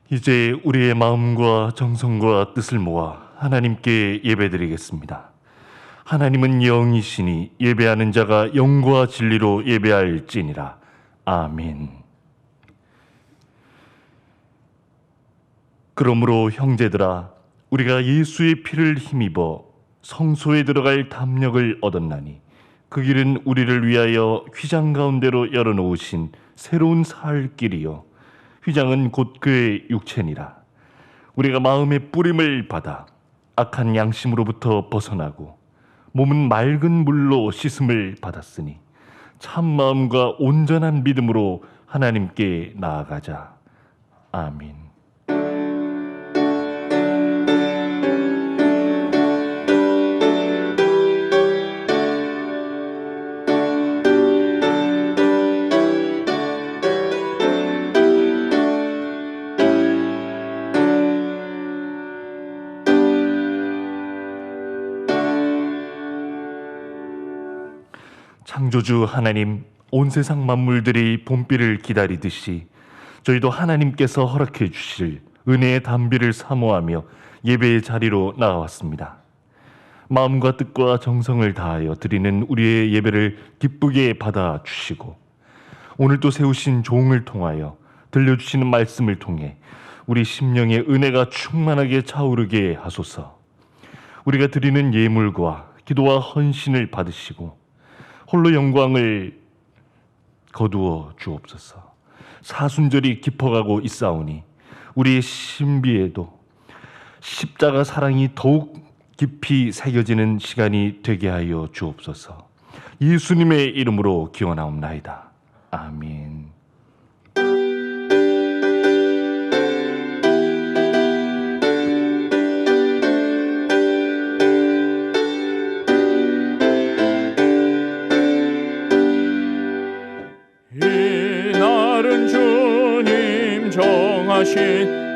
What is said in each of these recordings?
이제 우리의 마음과 정성과 뜻을 모아 하나님께 예배드리겠습니다. 하나님은 영이시니 예배하는 자가 영과 진리로 예배할지니라. 아멘. 그러므로 형제들아, 우리가 예수의 피를 힘입어 성소에 들어갈 담력을 얻었나니 그 길은 우리를 위하여 휘장 가운데로 열어놓으신 새로운 살 길이요, 휘장은 곧 그의 육체니라. 우리가 마음의 뿌림을 받아 악한 양심으로부터 벗어나고 몸은 맑은 물로 씻음을 받았으니 참 마음과 온전한 믿음으로 하나님께 나아가자. 아멘. 창조주 하나님, 온 세상 만물들이 봄비를 기다리듯이 저희도 하나님께서 허락해 주실 은혜의 단비를 사모하며 예배의 자리로 나왔습니다. 마음과 뜻과 정성을 다하여 드리는 우리의 예배를 기쁘게 받아주시고 오늘 또 세우신 종을 통하여 들려주시는 말씀을 통해 우리 심령의 은혜가 충만하게 차오르게 하소서. 우리가 드리는 예물과 기도와 헌신을 받으시고 홀로 영광을 거두어 주옵소서. 사순절이 깊어가고 있사오니 우리의 신비에도 십자가 사랑이 더욱 깊이 새겨지는 시간이 되게 하여 주옵소서. 예수님의 이름으로 기원하옵나이다. 아멘.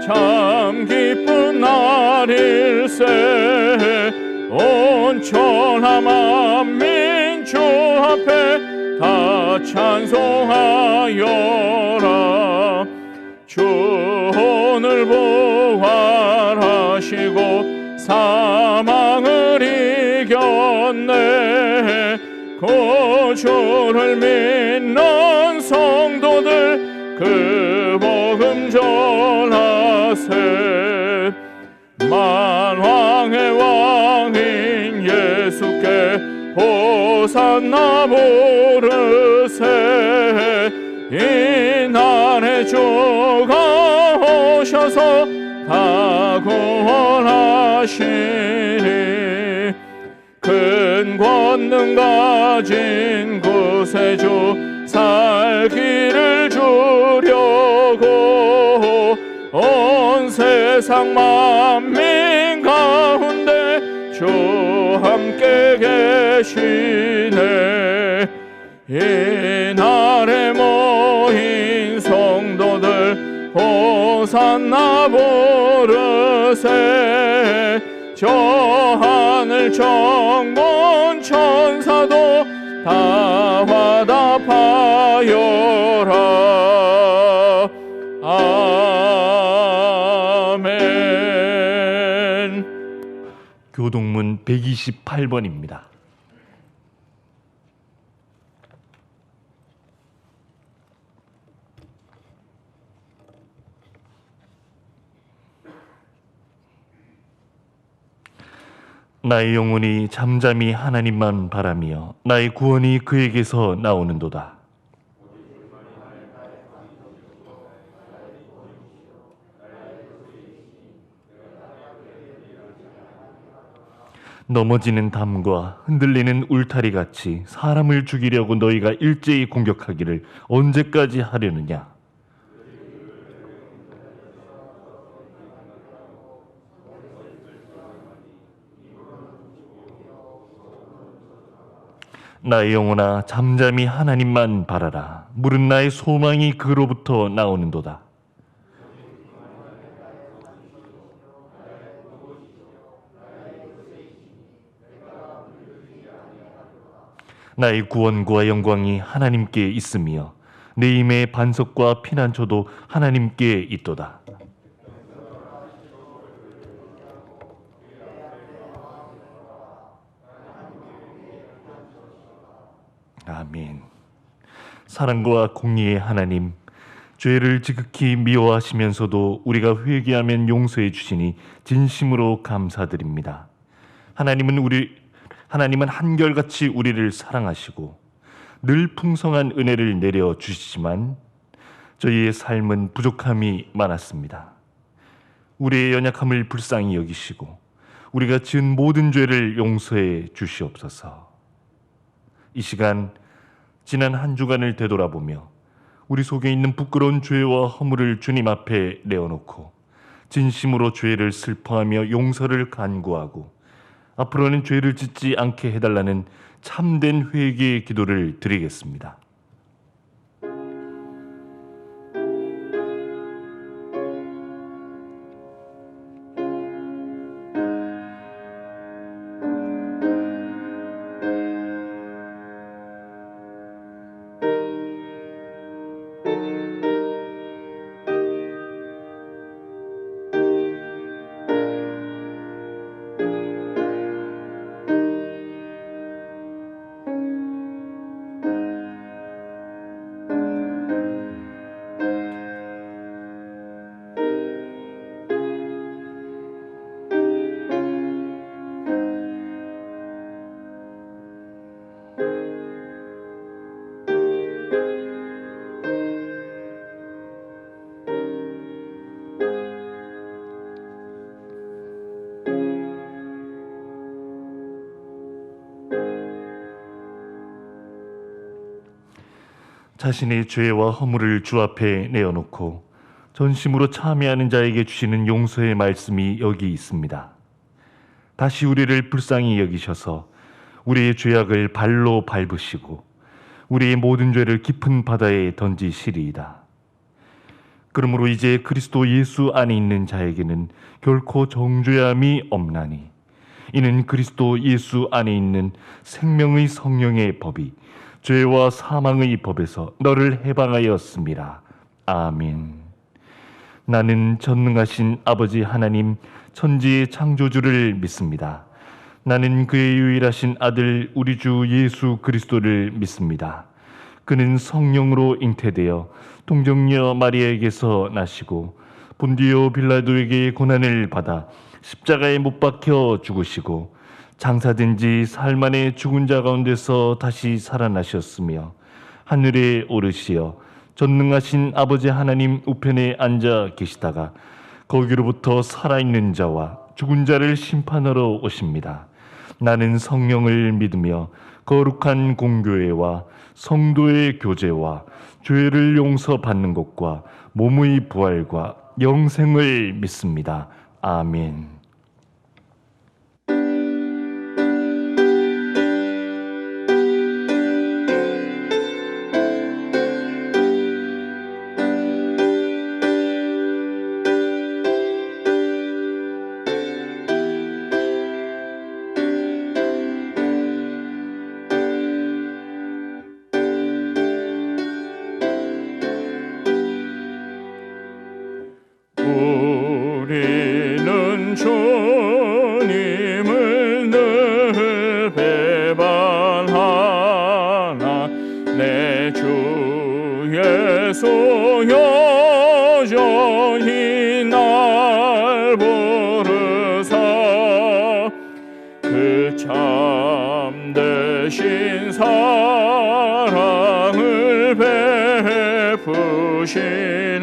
참 기쁜 날일세. 온 천하 만민 주 앞에 다 찬송하여라. 주 오늘 부활하시고 사망을 이겼네. 구주를 믿는 성도들 그 복음 전하세. 만왕의 왕인 예수께 호산나 부르세. 이날의 주가 오셔서 다 구원하시니 큰 권능 가진 구세주 살기를 주려고 온 세상 만민 가운데 주 함께 계시네. 이날에 모인 성도들 호산나 부르세. 저 하늘 정문 천사도 다 화답하여라. 아멘. 교동문 128번입니다. 나의 영혼이 잠잠히 하나님만 바라며 나의 구원이 그에게서 나오는도다. 넘어지는 담과 흔들리는 울타리 같이 사람을 죽이려고 너희가 일제히 공격하기를 언제까지 하려느냐? 나의 영혼아, 잠잠히 하나님만 바라라. 물은 나의 소망이 그로부터 나오는도다. 나의 구원과 영광이 하나님께 있으며 내 힘의 반석과 피난처도 하나님께 있도다. 아멘. 사랑과 공의의 하나님, 죄를 지극히 미워하시면서도 우리가 회개하면 용서해 주시니 진심으로 감사드립니다. 하나님은 한결같이 우리를 사랑하시고 늘 풍성한 은혜를 내려 주시지만 저희의 삶은 부족함이 많았습니다. 우리의 연약함을 불쌍히 여기시고 우리가 지은 모든 죄를 용서해 주시옵소서. 이 시간 지난 한 주간을 되돌아보며 우리 속에 있는 부끄러운 죄와 허물을 주님 앞에 내어놓고 진심으로 죄를 슬퍼하며 용서를 간구하고 앞으로는 죄를 짓지 않게 해달라는 참된 회개의 기도를 드리겠습니다. 자신의 죄와 허물을 주 앞에 내어놓고 전심으로 참회하는 자에게 주시는 용서의 말씀이 여기 있습니다. 다시 우리를 불쌍히 여기셔서 우리의 죄악을 발로 밟으시고 우리의 모든 죄를 깊은 바다에 던지시리이다. 그러므로 이제 그리스도 예수 안에 있는 자에게는 결코 정죄함이 없나니 이는 그리스도 예수 안에 있는 생명의 성령의 법이 죄와 사망의 법에서 너를 해방하였습니다. 아멘. 나는 전능하신 아버지 하나님 천지의 창조주를 믿습니다. 나는 그의 유일하신 아들 우리 주 예수 그리스도를 믿습니다. 그는 성령으로 잉태되어 동정녀 마리아에게서 나시고 본디오 빌라도에게 고난을 받아 십자가에 못 박혀 죽으시고 장사된 지 사흘 만에 죽은 자 가운데서 다시 살아나셨으며 하늘에 오르시어 전능하신 아버지 하나님 우편에 앉아 계시다가 거기로부터 살아있는 자와 죽은 자를 심판하러 오십니다. 나는 성령을 믿으며 거룩한 공교회와 성도의 교제와 죄를 용서받는 것과 몸의 부활과 영생을 믿습니다. 아멘. 우리는 주님을 늘 배반하나 내 주 예수 여전히 날 부르사 그 참되신 사랑을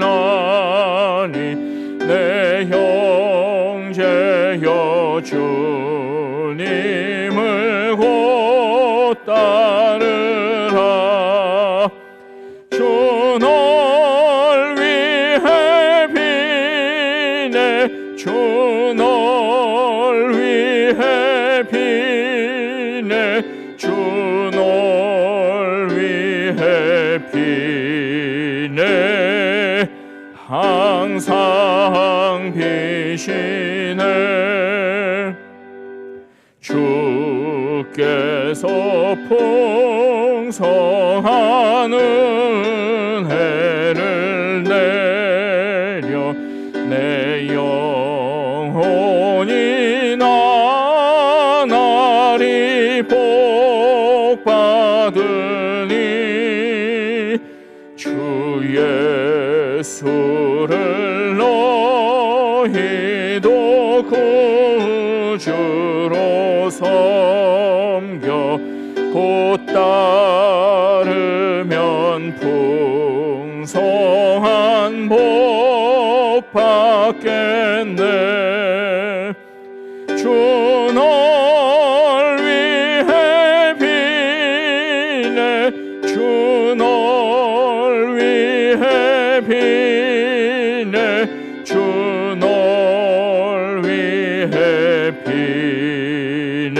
베푸시나니 내 형제여 주님을 곧 따르라. 주 널 위해 비네 주 널 위해 비네 주 널 위해 비네 항상 비시네. 주께서 풍성한 은혜를 내려 내 영혼이 나날이 복받으니 주 예수를 너희도 구주로 섬겨 곧 따르면 풍성한 복 받겠네. 주 널 위해 비네. 주 널 위해 비네. 주 널 위해 비네.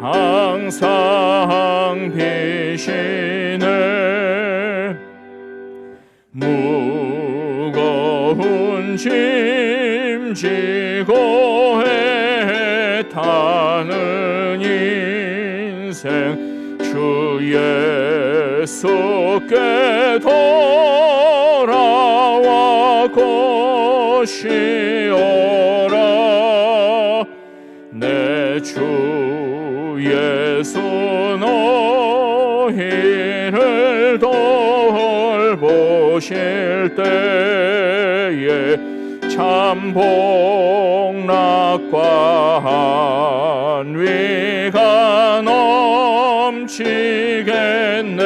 항상 비시네. 무거운 짐 지고 애타는 인생 주 예수께 돌아와 곧이오라. 내 주 예수 너희를 돌보실 때에 참 복락과 안위가 넘치겠네.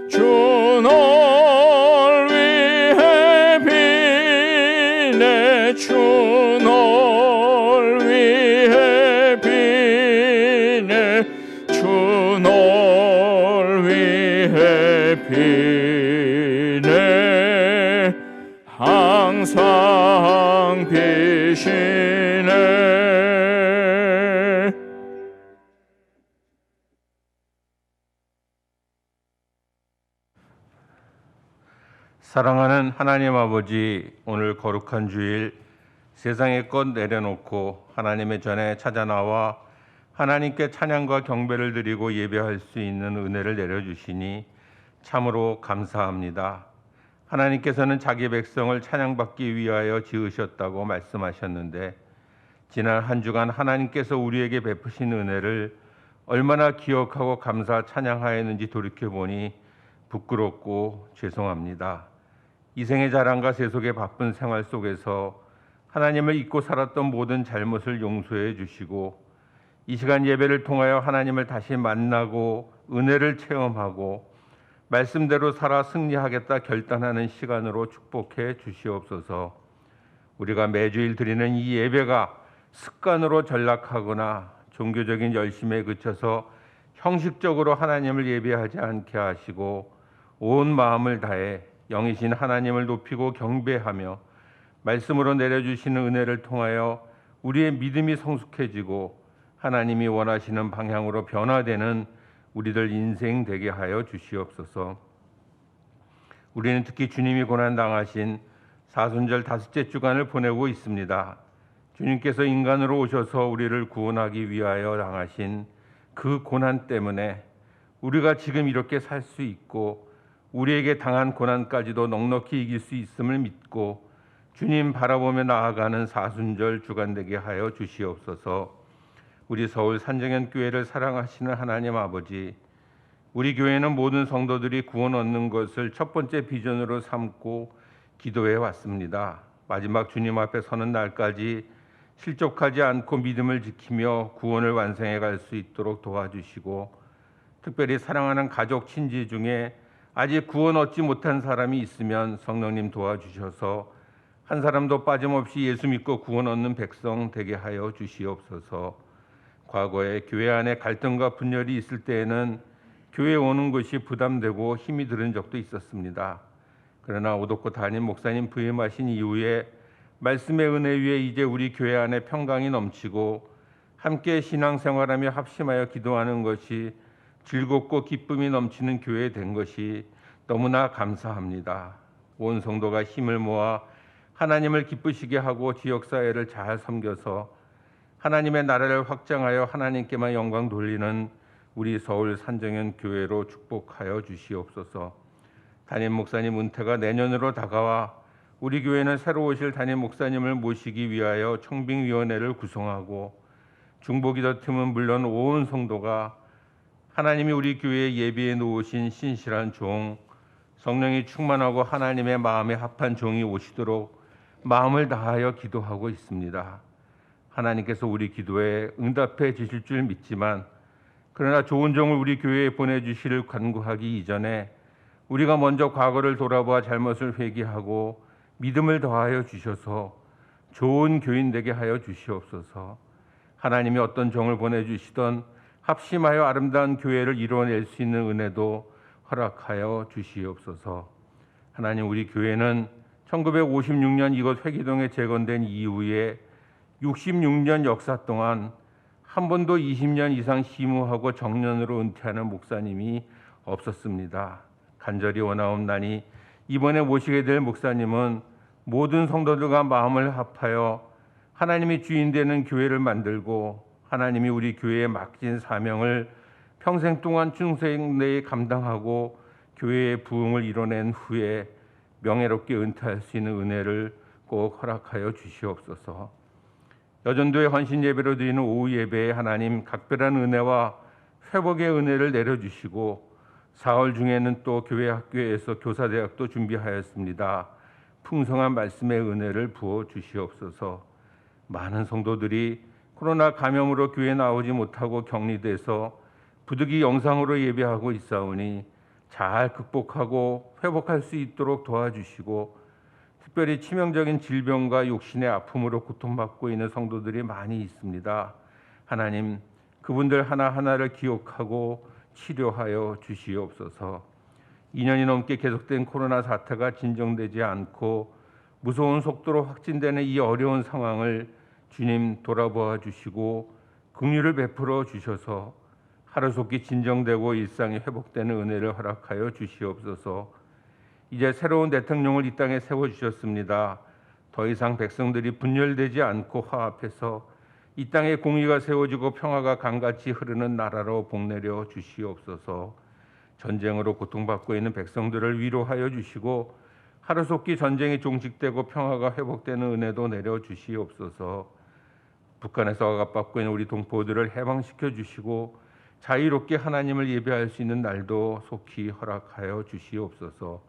주 널 위해 비네. 주 널 위해 비네. 주 널 위해 비네. 항상 비시네. 사랑하는 하나님 아버지, 오늘 거룩한 주일 세상의 것 내려놓고 하나님의 전에 찾아 나와 하나님께 찬양과 경배를 드리고 예배할 수 있는 은혜를 내려주시니 참으로 감사합니다. 하나님께서는 자기 백성을 찬양받기 위하여 지으셨다고 말씀하셨는데 지난 한 주간 하나님께서 우리에게 베푸신 은혜를 얼마나 기억하고 감사 찬양하였는지 돌이켜보니 부끄럽고 죄송합니다. 이생의 자랑과 세속의 바쁜 생활 속에서 하나님을 잊고 살았던 모든 잘못을 용서해 주시고 이 시간 예배를 통하여 하나님을 다시 만나고 은혜를 체험하고 말씀대로 살아 승리하겠다 결단하는 시간으로 축복해 주시옵소서. 우리가 매주일 드리는 이 예배가 습관으로 전락하거나 종교적인 열심에 그쳐서 형식적으로 하나님을 예배하지 않게 하시고 온 마음을 다해 영이신 하나님을 높이고 경배하며 말씀으로 내려주시는 은혜를 통하여 우리의 믿음이 성숙해지고 하나님이 원하시는 방향으로 변화되는 우리들 인생 되게 하여 주시옵소서. 우리는 특히 주님이 고난당하신 사순절 다섯째 주간을 보내고 있습니다. 주님께서 인간으로 오셔서 우리를 구원하기 위하여 당하신 그 고난 때문에 우리가 지금 이렇게 살 수 있고 우리에게 당한 고난까지도 넉넉히 이길 수 있음을 믿고 주님 바라보며 나아가는 사순절 주간 되게 하여 주시옵소서. 우리 서울 산정현 교회를 사랑하시는 하나님 아버지, 우리 교회는 모든 성도들이 구원 얻는 것을 첫 번째 비전으로 삼고 기도해 왔습니다. 마지막 주님 앞에 서는 날까지 실족하지 않고 믿음을 지키며 구원을 완성해 갈 수 있도록 도와주시고, 특별히 사랑하는 가족 친지 중에 아직 구원 얻지 못한 사람이 있으면 성령님 도와주셔서 한 사람도 빠짐없이 예수 믿고 구원 얻는 백성 되게 하여 주시옵소서. 과거에 교회 안에 갈등과 분열이 있을 때에는 교회에 오는 것이 부담되고 힘이 드는 적도 있었습니다. 그러나 오덕고 담임 목사님 부임하신 이후에 말씀의 은혜 위에 이제 우리 교회 안에 평강이 넘치고 함께 신앙생활하며 합심하여 기도하는 것이 즐겁고 기쁨이 넘치는 교회 된 것이 너무나 감사합니다. 온 성도가 힘을 모아 하나님을 기쁘시게 하고 지역사회를 잘 섬겨서 하나님의 나라를 확장하여 하나님께만 영광 돌리는 우리 서울 산정현 교회로 축복하여 주시옵소서. 담임 목사님 은퇴가 내년으로 다가와 우리 교회는 새로 오실 담임 목사님을 모시기 위하여 청빙위원회를 구성하고 중보기도 틈은 물론 온 성도가 하나님이 우리 교회에 예비해 놓으신 신실한 종, 성령이 충만하고 하나님의 마음에 합한 종이 오시도록 마음을 다하여 기도하고 있습니다. 하나님께서 우리 기도에 응답해 주실 줄 믿지만, 그러나 좋은 종을 우리 교회에 보내주시를 간구하기 이전에 우리가 먼저 과거를 돌아보아 잘못을 회개하고 믿음을 더하여 주셔서 좋은 교인 되게 하여 주시옵소서. 하나님이 어떤 종을 보내주시던 합심하여 아름다운 교회를 이루어낼 수 있는 은혜도 허락하여 주시옵소서. 하나님, 우리 교회는 1956년 이곳 회기동에 재건된 이후에 66년 역사 동안 한 번도 20년 이상 심우하고 정년으로 은퇴하는 목사님이 없었습니다. 간절히 원하옵나니 이번에 모시게 될 목사님은 모든 성도들과 마음을 합하여 하나님이 주인 되는 교회를 만들고 하나님이 우리 교회에 맡긴 사명을 평생 동안 충성되이 감당하고 교회의 부흥을 이뤄낸 후에 명예롭게 은퇴할 수 있는 은혜를 꼭 허락하여 주시옵소서. 여전도의 헌신 예배로 드리는 오후 예배에 하나님 각별한 은혜와 회복의 은혜를 내려주시고 4월 중에는 또 교회 학교에서 교사대학도 준비하였습니다. 풍성한 말씀의 은혜를 부어 주시옵소서. 많은 성도들이 코로나 감염으로 교회에 나오지 못하고 격리돼서 부득이 영상으로 예배하고 있사오니 잘 극복하고 회복할 수 있도록 도와주시고, 특별히 치명적인 질병과 육신의 아픔으로 고통받고 있는 성도들이 많이 있습니다. 하나님, 그분들 하나하나를 기억하고 치료하여 주시옵소서. 2년이 넘게 계속된 코로나 사태가 진정되지 않고 무서운 속도로 확진되는 이 어려운 상황을 주님 돌아보아 주시고 긍휼을 베풀어 주셔서 하루속히 진정되고 일상이 회복되는 은혜를 허락하여 주시옵소서. 이제 새로운 대통령을 이 땅에 세워주셨습니다. 더 이상 백성들이 분열되지 않고 화합해서 이 땅에 공의가 세워지고 평화가 강같이 흐르는 나라로 복내려 주시옵소서. 전쟁으로 고통받고 있는 백성들을 위로하여 주시고 하루속히 전쟁이 종식되고 평화가 회복되는 은혜도 내려 주시옵소서. 북한에서 억압받고 있는 우리 동포들을 해방시켜 주시고 자유롭게 하나님을 예배할 수 있는 날도 속히 허락하여 주시옵소서.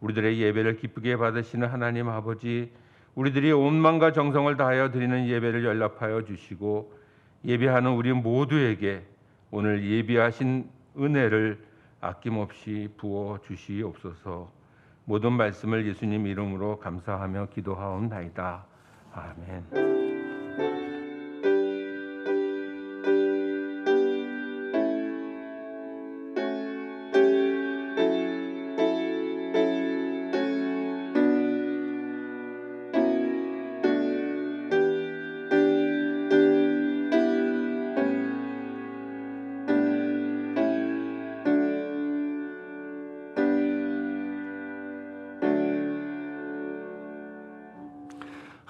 우리들의 예배를 기쁘게 받으시는 하나님 아버지, 우리들이 온 마음과 정성을 다하여 드리는 예배를 연락하여 주시고 예배하는 우리 모두에게 오늘 예비하신 은혜를 아낌없이 부어 주시옵소서. 모든 말씀을 예수님 이름으로 감사하며 기도하옵나이다. 아멘.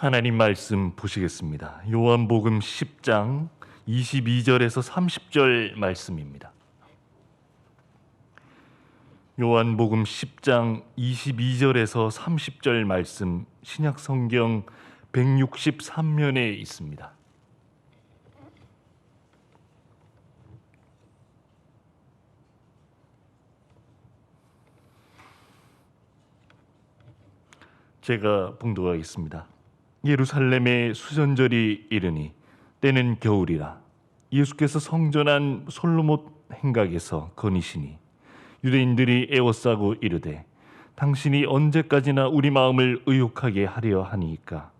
하나님 말씀 보시겠습니다. 요한복음 10장 22절에서 30절 말씀입니다. 요한복음 10장 22절에서 30절 말씀, 신약 성경 163면에 있습니다. 제가 봉독하겠습니다. 예루살렘에 수전절이 이르니 때는 겨울이라. 예수께서 성전 안 솔로몬 행각에서 거니시니 유대인들이 애워싸고 이르되 당신이 언제까지나 우리 마음을 의혹하게 하려 하니까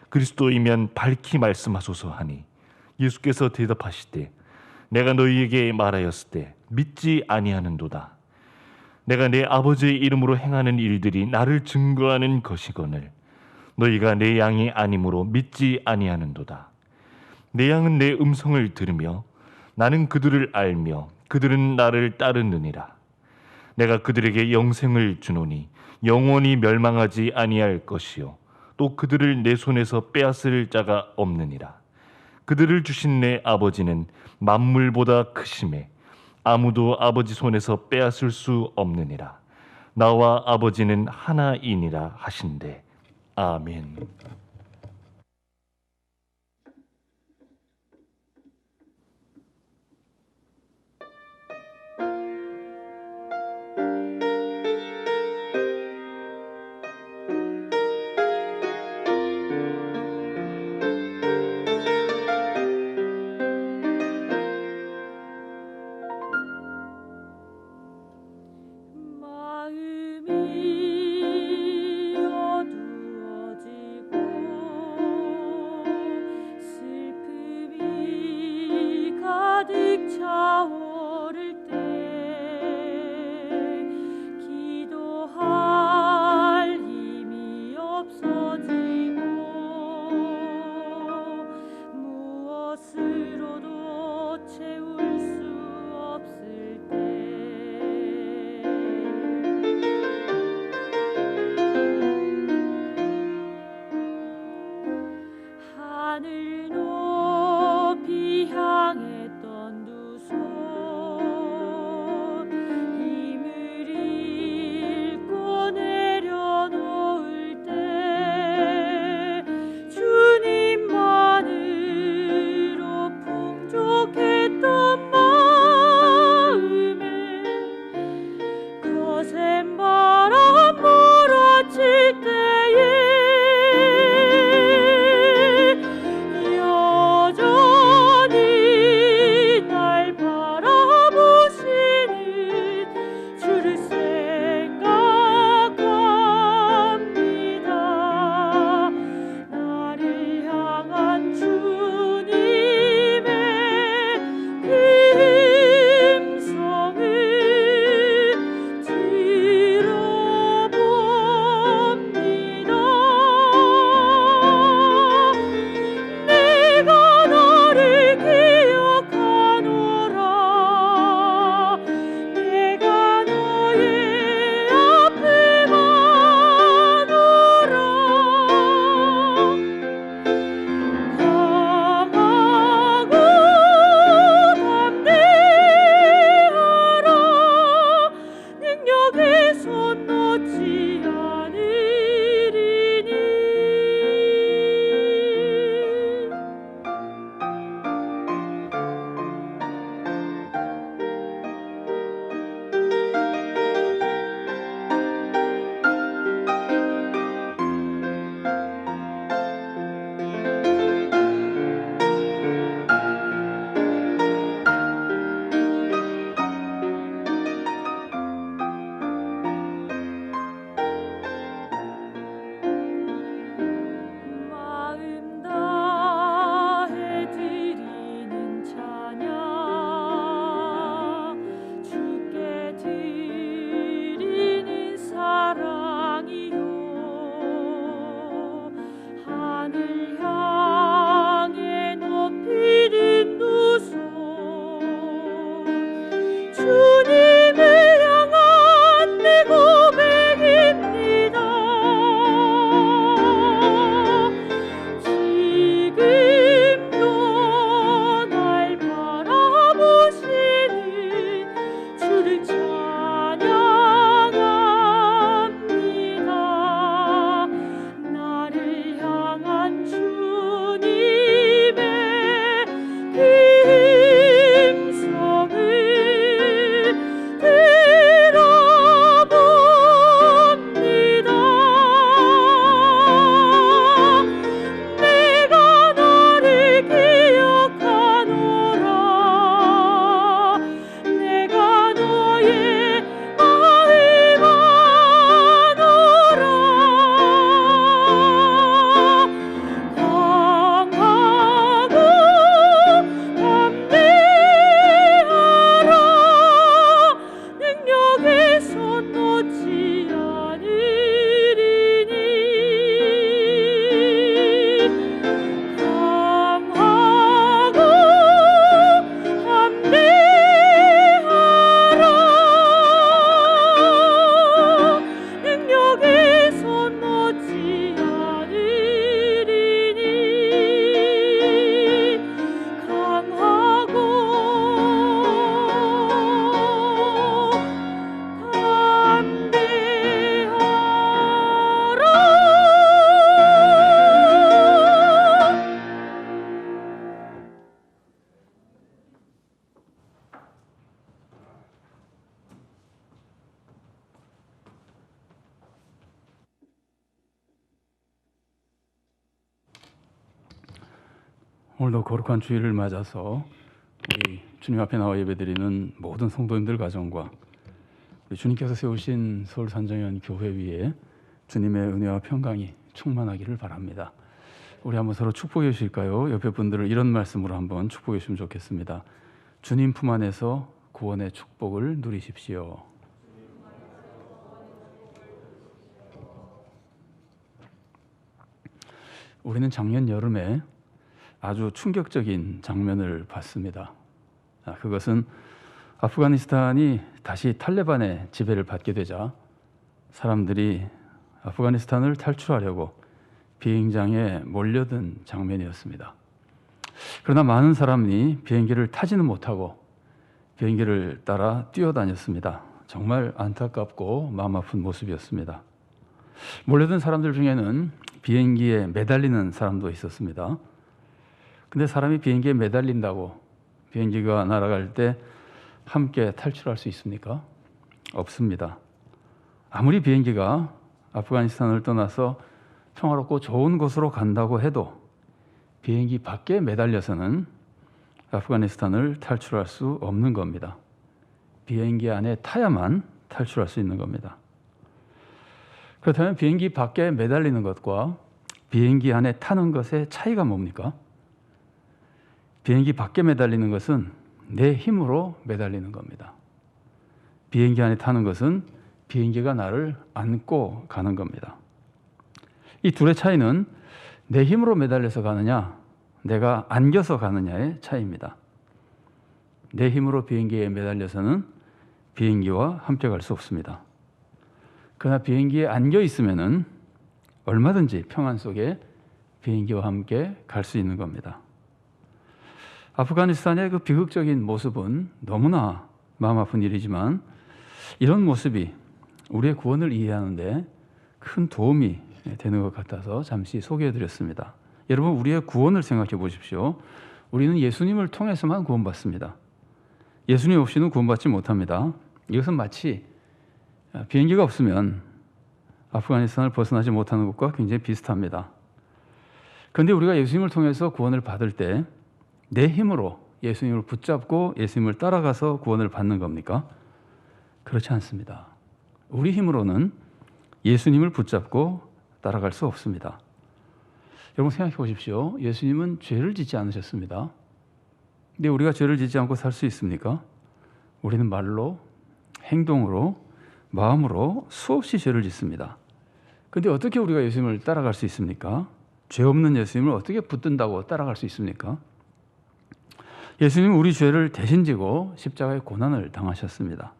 그리스도이면 밝히 말씀하소서 하니 예수께서 대답하시되 내가 너희에게 말하였을 때 믿지 아니하는도다. 내가 내 아버지의 이름으로 행하는 일들이 나를 증거하는 것이거늘 너희가 내 양이 아니므로 믿지 아니하는도다. 내 양은 내 음성을 들으며 나는 그들을 알며 그들은 나를 따르느니라. 내가 그들에게 영생을 주노니 영원히 멸망하지 아니할 것이요 또 그들을 내 손에서 빼앗을 자가 없느니라. 그들을 주신 내 아버지는 만물보다 크심에 아무도 아버지 손에서 빼앗을 수 없느니라. 나와 아버지는 하나이니라 하신대. 아멘. 거센 바람 몰아칠 때에 여전히 날 바라보시는 주를 생각합니다. 나를 향한 주님의 그 음성을 들어봅니다. 내가 너를 기억하노라. 내가 너의 앞을 가노라. 강하고 담대하라. 능력의 손 놓지 않으리니. 마음 다해 드리는 찬양 주께 드리는 사랑이요 하늘 향해 높이는 두 손 주님을 향한 내 고백입니다. 지금도 날 바라보시는 주를 찬양합니다. 나를 향한 주님의 그 음성을 들어봅니다. 내가 너를 기억하노라. 내가 너의 마음 아노라. 강하고 담대하라. 능력의 손 놓지 않으리니. 강하고 담대하라. 능력의 손 놓지 않으리니. 강하고 담대하라. 오늘도 거룩한 주일을 맞아서 우리 주님 앞에 나와 예배드리는 모든 성도님들 가정과 우리 주님께서 세우신 서울 산정현 교회 위에 주님의 은혜와 평강이 충만하기를 바랍니다. 우리 한번 서로 축복해 주실까요? 옆에 분들을 이런 말씀으로 한번 축복해 주시면 좋겠습니다. 주님 품 안에서 구원의 축복을 누리십시오. 우리는 작년 여름에 아주 충격적인 장면을 봤습니다. 그것은 아프가니스탄이 다시 탈레반의 지배를 받게 되자 사람들이 아프가니스탄을 탈출하려고 비행장에 몰려든 장면이었습니다. 그러나 많은 사람이 비행기를 타지는 못하고 비행기를 따라 뛰어다녔습니다. 정말 안타깝고 마음 아픈 모습이었습니다. 몰려든 사람들 중에는 비행기에 매달리는 사람도 있었습니다. 근데 사람이 비행기에 매달린다고 비행기가 날아갈 때 함께 탈출할 수 있습니까? 없습니다. 아무리 비행기가 아프가니스탄을 떠나서 평화롭고 좋은 곳으로 간다고 해도 비행기 밖에 매달려서는 아프가니스탄을 탈출할 수 없는 겁니다. 비행기 안에 타야만 탈출할 수 있는 겁니다. 그렇다면 비행기 밖에 매달리는 것과 비행기 안에 타는 것의 차이가 뭡니까? 비행기 밖에 매달리는 것은 내 힘으로 매달리는 겁니다. 비행기 안에 타는 것은 비행기가 나를 안고 가는 겁니다. 이 둘의 차이는 내 힘으로 매달려서 가느냐, 내가 안겨서 가느냐의 차이입니다. 내 힘으로 비행기에 매달려서는 비행기와 함께 갈 수 없습니다. 그러나 비행기에 안겨 있으면은 얼마든지 평안 속에 비행기와 함께 갈 수 있는 겁니다. 아프가니스탄의 그 비극적인 모습은 너무나 마음 아픈 일이지만 이런 모습이 우리의 구원을 이해하는데 큰 도움이 되는 것 같아서 잠시 소개해드렸습니다. 여러분, 우리의 구원을 생각해 보십시오. 우리는 예수님을 통해서만 구원받습니다. 예수님 없이는 구원받지 못합니다. 이것은 마치 비행기가 없으면 아프가니스탄을 벗어나지 못하는 것과 굉장히 비슷합니다. 그런데 우리가 예수님을 통해서 구원을 받을 때 내 힘으로 예수님을 붙잡고 예수님을 따라가서 구원을 받는 겁니까? 그렇지 않습니다. 우리 힘으로는 예수님을 붙잡고 따라갈 수 없습니다. 여러분 생각해 보십시오. 예수님은 죄를 짓지 않으셨습니다. 근데 우리가 죄를 짓지 않고 살 수 있습니까? 우리는 말로, 행동으로, 마음으로 수없이 죄를 짓습니다. 그런데 어떻게 우리가 예수님을 따라갈 수 있습니까? 죄 없는 예수님을 어떻게 붙든다고 따라갈 수 있습니까? 예수님은 우리 죄를 대신 지고 십자가의 고난을 당하셨습니다.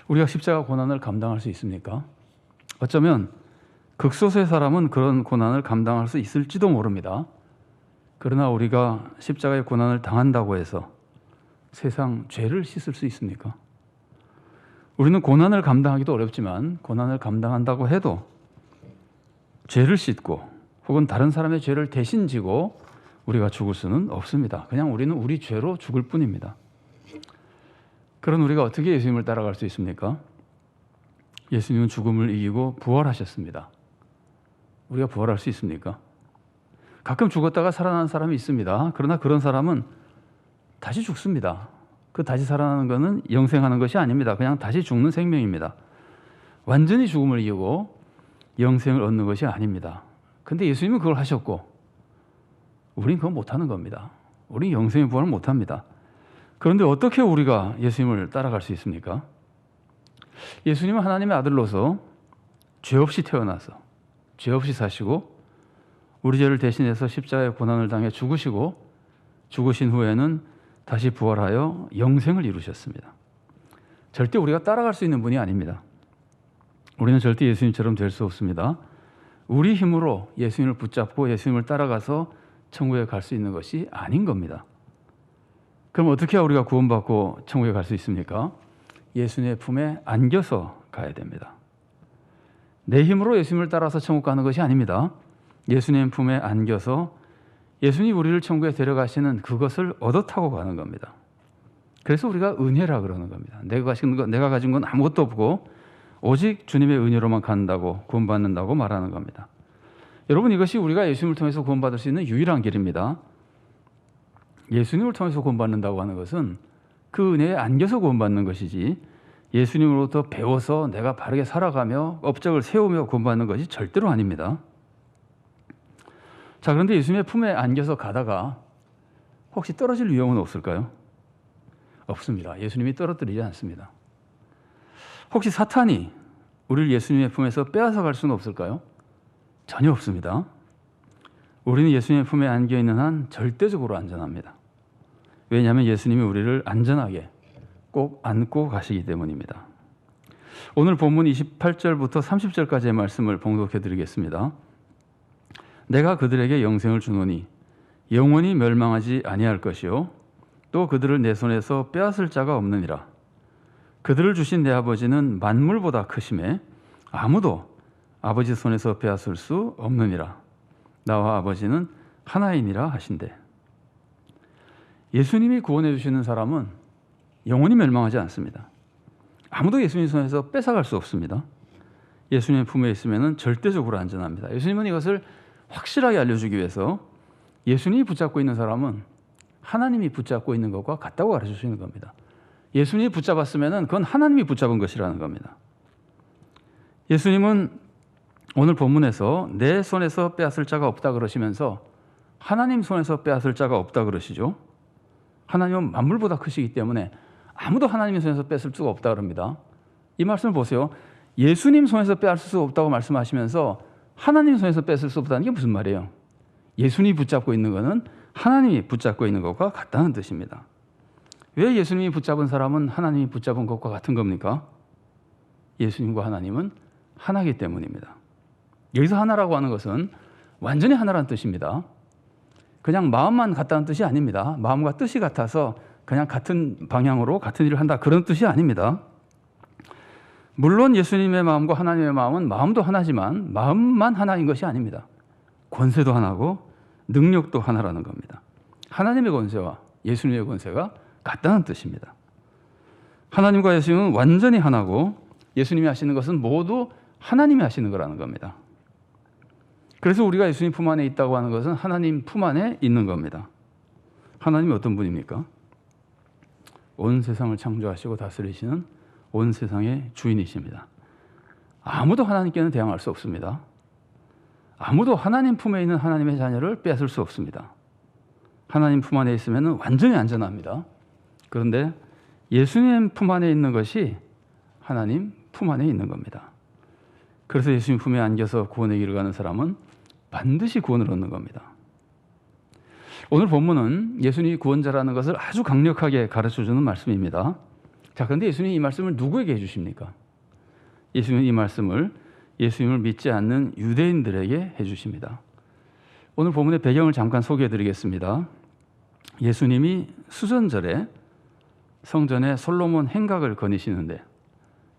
우리가 십자가 고난을 감당할 수 있습니까? 어쩌면 극소수의 사람은 그런 고난을 감당할 수 있을지도 모릅니다. 그러나 우리가 십자가의 고난을 당한다고 해서 세상 죄를 씻을 수 있습니까? 우리는 고난을 감당하기도 어렵지만 고난을 감당한다고 해도 죄를 씻고 혹은 다른 사람의 죄를 대신 지고 우리가 죽을 수는 없습니다. 그냥 우리는 우리 죄로 죽을 뿐입니다. 그런 우리가 어떻게 예수님을 따라갈 수 있습니까? 예수님은 죽음을 이기고 부활하셨습니다. 우리가 부활할 수 있습니까? 가끔 죽었다가 살아나는 사람이 있습니다. 그러나 그런 사람은 다시 죽습니다. 그 다시 살아나는 것은 영생하는 것이 아닙니다. 그냥 다시 죽는 생명입니다. 완전히 죽음을 이기고 영생을 얻는 것이 아닙니다. 근데 예수님은 그걸 하셨고 우린 그건 못하는 겁니다. 우린 영생의 부활을 못합니다. 그런데 어떻게 우리가 예수님을 따라갈 수 있습니까? 예수님은 하나님의 아들로서 죄 없이 태어나서 죄 없이 사시고 우리 죄를 대신해서 십자가의 고난을 당해 죽으시고 죽으신 후에는 다시 부활하여 영생을 이루셨습니다. 절대 우리가 따라갈 수 있는 분이 아닙니다. 우리는 절대 예수님처럼 될 수 없습니다. 우리 힘으로 예수님을 붙잡고 예수님을 따라가서 천국에 갈 수 있는 것이 아닌 겁니다. 그럼 어떻게 우리가 구원받고 천국에 갈 수 있습니까? 예수님의 품에 안겨서 가야 됩니다. 내 힘으로 예수님을 따라서 천국 가는 것이 아닙니다. 예수님 품에 안겨서 예수님이 우리를 천국에 데려가시는 그것을 얻어 타고 가는 겁니다. 그래서 우리가 은혜라 그러는 겁니다. 내가 가진 건 아무것도 없고 오직 주님의 은혜로만 간다고 구원받는다고 말하는 겁니다. 여러분, 이것이 우리가 예수님을 통해서 구원받을 수 있는 유일한 길입니다. 예수님을 통해서 구원받는다고 하는 것은 그 은혜에 안겨서 구원받는 것이지 예수님으로부터 배워서 내가 바르게 살아가며 업적을 세우며 구원받는 것이 절대로 아닙니다. 자, 그런데 예수님의 품에 안겨서 가다가 혹시 떨어질 위험은 없을까요? 없습니다. 예수님이 떨어뜨리지 않습니다. 혹시 사탄이 우리를 예수님의 품에서 빼앗아 갈 수는 없을까요? 전혀 없습니다. 우리는 예수님의 품에 안겨 있는 한 절대적으로 안전합니다. 왜냐하면 예수님이 우리를 안전하게 꼭 안고 가시기 때문입니다. 오늘 본문 28절부터 30절까지의 말씀을 봉독해 드리겠습니다. 내가 그들에게 영생을 주노니 영원히 멸망하지 아니할 것이요 또 그들을 내 손에서 빼앗을 자가 없느니라. 그들을 주신 내 아버지는 만물보다 크심에 아무도 아버지 손에서 빼앗을 수 없느니라. 나와 아버지는 하나이니라 하신대. 예수님이 구원해 주시는 사람은 영원히 멸망하지 않습니다. 아무도 예수님 손에서 뺏어갈 수 없습니다. 예수님의 품에 있으면 절대적으로 안전합니다. 예수님은 이것을 확실하게 알려주기 위해서 예수님이 붙잡고 있는 사람은 하나님이 붙잡고 있는 것과 같다고 가르쳐주시는 겁니다. 예수님이 붙잡았으면 그건 하나님이 붙잡은 것이라는 겁니다. 예수님은 오늘 본문에서 내 손에서 빼앗을 자가 없다 그러시면서 하나님 손에서 빼앗을 자가 없다 그러시죠. 하나님은 만물보다 크시기 때문에 아무도 하나님의 손에서 뺏을 수가 없다 그럽니다. 이 말씀을 보세요. 예수님 손에서 빼앗을 수 없다고 말씀하시면서 하나님 손에서 뺏을 수 없다는 게 무슨 말이에요? 예수님이 붙잡고 있는 것은 하나님이 붙잡고 있는 것과 같다는 뜻입니다. 왜 예수님이 붙잡은 사람은 하나님이 붙잡은 것과 같은 겁니까? 예수님과 하나님은 하나이기 때문입니다. 여기서 하나라고 하는 것은 완전히 하나라는 뜻입니다. 그냥 마음만 같다는 뜻이 아닙니다. 마음과 뜻이 같아서 그냥 같은 방향으로 같은 일을 한다 그런 뜻이 아닙니다. 물론 예수님의 마음과 하나님의 마음은 마음도 하나지만 마음만 하나인 것이 아닙니다. 권세도 하나고 능력도 하나라는 겁니다. 하나님의 권세와 예수님의 권세가 같다는 뜻입니다. 하나님과 예수님은 완전히 하나고 예수님이 하시는 것은 모두 하나님이 하시는 거라는 겁니다. 그래서 우리가 예수님 품 안에 있다고 하는 것은 하나님 품 안에 있는 겁니다. 하나님이 어떤 분입니까? 온 세상을 창조하시고 다스리시는 온 세상의 주인이십니다. 아무도 하나님께는 대항할 수 없습니다. 아무도 하나님 품에 있는 하나님의 자녀를 뺏을 수 없습니다. 하나님 품 안에 있으면 완전히 안전합니다. 그런데 예수님 품 안에 있는 것이 하나님 품 안에 있는 겁니다. 그래서 예수님 품에 안겨서 구원의 길을 가는 사람은 반드시 구원을 얻는 겁니다. 오늘 본문은 예수님이 구원자라는 것을 아주 강력하게 가르쳐주는 말씀입니다. 자, 그런데 예수님이 이 말씀을 누구에게 해주십니까? 예수님은 이 말씀을 예수님을 믿지 않는 유대인들에게 해주십니다. 오늘 본문의 배경을 잠깐 소개해드리겠습니다. 예수님이 수전절에 성전에 솔로몬 행각을 거니시는데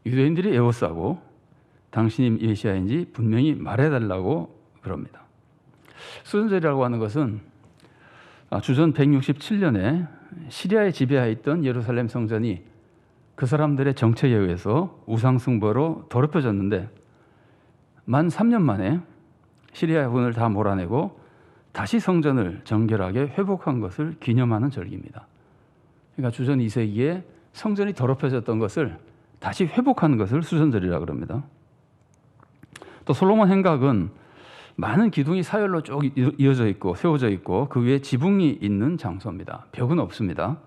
유대인들이 에워싸고 당신이 메시아인지 분명히 말해달라고 그럽니다. 수전절이라고 하는 것은 주전 167년에 시리아에 지배하에 있던 예루살렘 성전이 그 사람들의 정책에 의해서 우상숭배로 더럽혀졌는데 만 3년 만에 시리아 해군을 다 몰아내고 다시 성전을 정결하게 회복한 것을 기념하는 절기입니다. 그러니까 주전 2세기에 성전이 더럽혀졌던 것을 다시 회복하는 것을 수전절이라고 합니다. 또 솔로몬 행각은 많은 기둥이 사열로 쭉 이어져 있고 세워져 있고 그 위에 지붕이 있는 장소입니다. 벽은 없습니다.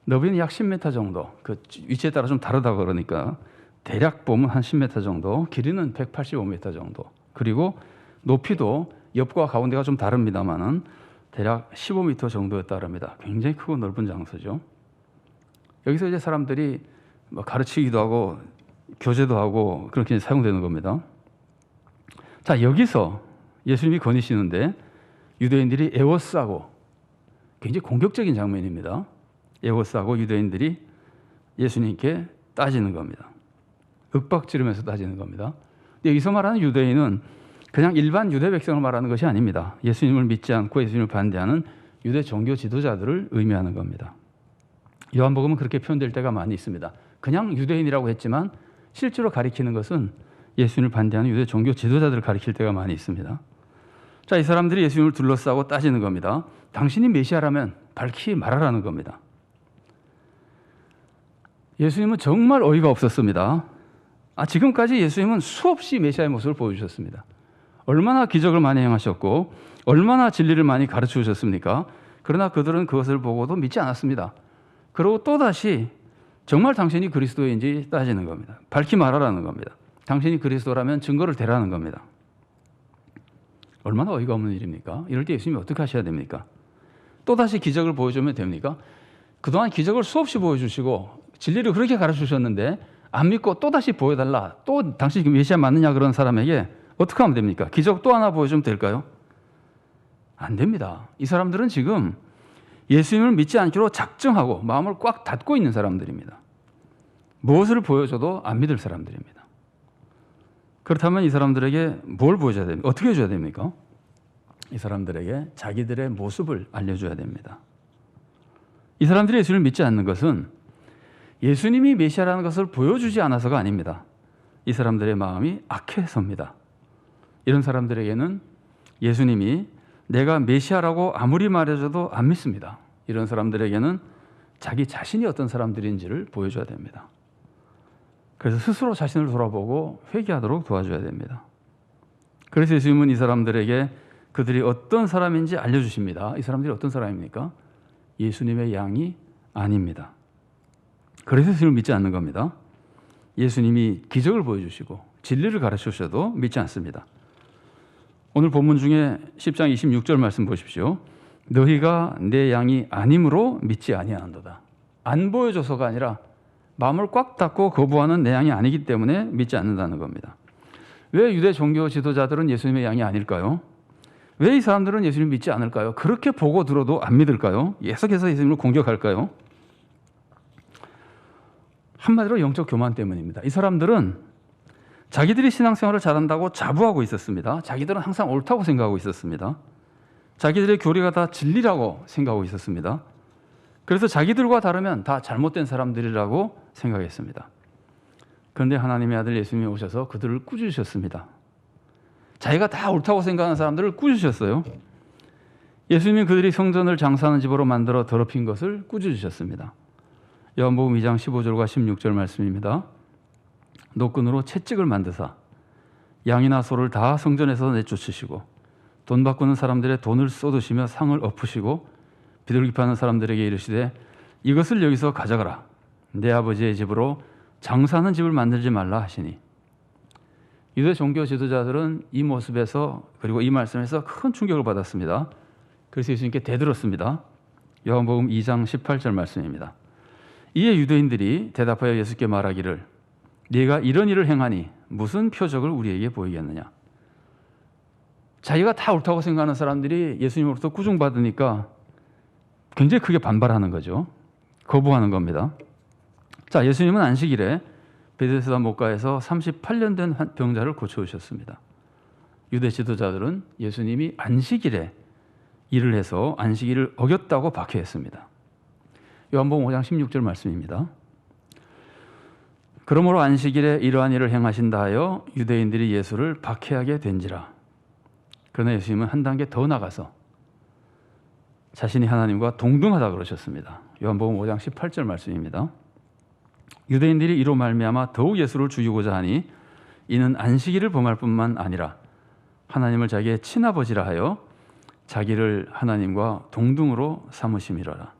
너비는 약 10m 정도, 그 위치에 따라 좀 다르다고 그러니까 대략 보면 한 10m 정도, 길이는 185m 정도, 그리고 높이도 옆과 가운데가 좀 다릅니다만은 대략 15m 정도였다 합니다. 굉장히 크고 넓은 장소죠. 여기서 이제 사람들이 가르치기도 하고 교제도 하고 그렇게 사용되는 겁니다. 자, 여기서 예수님이 거니시는데 유대인들이 에워싸고 굉장히 공격적인 장면입니다. 에워싸고 유대인들이 예수님께 따지는 겁니다. 윽박지르면서 따지는 겁니다. 여기서 말하는 유대인은 그냥 일반 유대 백성을 말하는 것이 아닙니다. 예수님을 믿지 않고 예수님을 반대하는 유대 종교 지도자들을 의미하는 겁니다. 요한복음은 그렇게 표현될 때가 많이 있습니다. 그냥 유대인이라고 했지만 실제로 가리키는 것은 예수님을 반대하는 유대 종교 지도자들을 가리킬 때가 많이 있습니다. 자, 이 사람들이 예수님을 둘러싸고 따지는 겁니다. 당신이 메시아라면 밝히 말하라는 겁니다. 예수님은 정말 어이가 없었습니다. 지금까지 예수님은 수없이 메시아의 모습을 보여주셨습니다. 얼마나 기적을 많이 행하셨고 얼마나 진리를 많이 가르쳐 주셨습니까? 그러나 그들은 그것을 보고도 믿지 않았습니다. 그리고 또다시 정말 당신이 그리스도인지 따지는 겁니다. 밝히 말하라는 겁니다. 당신이 그리스도라면 증거를 대라는 겁니다. 얼마나 어이가 없는 일입니까? 이럴 때 예수님이 어떻게 하셔야 됩니까? 또다시 기적을 보여주면 됩니까? 그동안 기적을 수없이 보여주시고 진리를 그렇게 가르쳐 주셨는데 안 믿고 또다시 보여달라, 또 당신이 메시아 맞느냐 그런 사람에게 어떻게 하면 됩니까? 기적 또 하나 보여주면 될까요? 안 됩니다. 이 사람들은 지금 예수님을 믿지 않기로 작정하고 마음을 꽉 닫고 있는 사람들입니다. 무엇을 보여줘도 안 믿을 사람들입니다. 그렇다면 이 사람들에게 뭘 보여줘야 됩니까? 어떻게 해줘야 됩니까? 이 사람들에게 자기들의 모습을 알려줘야 됩니다. 이 사람들이 예수님을 믿지 않는 것은 예수님이 메시아라는 것을 보여주지 않아서가 아닙니다. 이 사람들의 마음이 악해서입니다. 이런 사람들에게는 예수님이 내가 메시아라고 아무리 말해줘도 안 믿습니다. 이런 사람들에게는 자기 자신이 어떤 사람들인지를 보여줘야 됩니다. 그래서 스스로 자신을 돌아보고 회개하도록 도와줘야 됩니다. 그래서 예수님은 이 사람들에게 그들이 어떤 사람인지 알려주십니다. 이 사람들이 어떤 사람입니까? 예수님의 양이 아닙니다. 그래서 예수님을 믿지 않는 겁니다. 예수님이 기적을 보여주시고 진리를 가르치셔도 믿지 않습니다. 오늘 본문 중에 10장 26절 말씀 보십시오. 너희가 내 양이 아님으로 믿지 아니하는도다. 안 보여줘서가 아니라 마음을 꽉 닫고 거부하는 내 양이 아니기 때문에 믿지 않는다는 겁니다. 왜 유대 종교 지도자들은 예수님의 양이 아닐까요? 왜 이 사람들은 예수님 믿지 않을까요? 그렇게 보고 들어도 안 믿을까요? 계속해서 예수님을 공격할까요? 한마디로 영적 교만 때문입니다. 이 사람들은 자기들이 신앙생활을 잘한다고 자부하고 있었습니다. 자기들은 항상 옳다고 생각하고 있었습니다. 자기들의 교리가 다 진리라고 생각하고 있었습니다. 그래서 자기들과 다르면 다 잘못된 사람들이라고 생각했습니다. 그런데 하나님의 아들 예수님이 오셔서 그들을 꾸짖으셨습니다. 자기가 다 옳다고 생각하는 사람들을 꾸짖으셨어요. 예수님이 그들이 성전을 장사하는 집으로 만들어 더럽힌 것을 꾸짖으셨습니다. 요한복음 2장 15절과 16절 말씀입니다. 노끈으로 채찍을 만드사 양이나 소를 다 성전에서 내쫓으시고 돈 바꾸는 사람들의 돈을 쏟으시며 상을 엎으시고 비둘기파는 사람들에게 이르시되 이것을 여기서 가져가라. 내 아버지의 집으로 장사하는 집을 만들지 말라 하시니. 유대 종교 지도자들은 이 모습에서 그리고 이 말씀에서 큰 충격을 받았습니다. 그래서 예수님께 대들었습니다. 요한복음 2장 18절 말씀입니다. 이에 유대인들이 대답하여 예수께 말하기를 네가 이런 일을 행하니 무슨 표적을 우리에게 보이겠느냐. 자기가 다 옳다고 생각하는 사람들이 예수님으로부터 꾸중받으니까 굉장히 크게 반발하는 거죠. 거부하는 겁니다. 자, 예수님은 안식일에 베데스다 목가에서 38년 된 병자를 고쳐오셨습니다. 유대 지도자들은 예수님이 안식일에 일을 해서 안식일을 어겼다고 박해했습니다. 요한복음 5장 16절 말씀입니다. 그러므로 안식일에 이러한 일을 행하신다 하여 유대인들이 예수를 박해하게 된지라. 그러나 예수님은 한 단계 더 나가서 자신이 하나님과 동등하다 그러셨습니다. 요한복음 5장 18절 말씀입니다. 유대인들이 이로 말미암아 더욱 예수를 죽이고자 하니 이는 안식일을 범할 뿐만 아니라 하나님을 자기의 친아버지라 하여 자기를 하나님과 동등으로 삼으심이로라.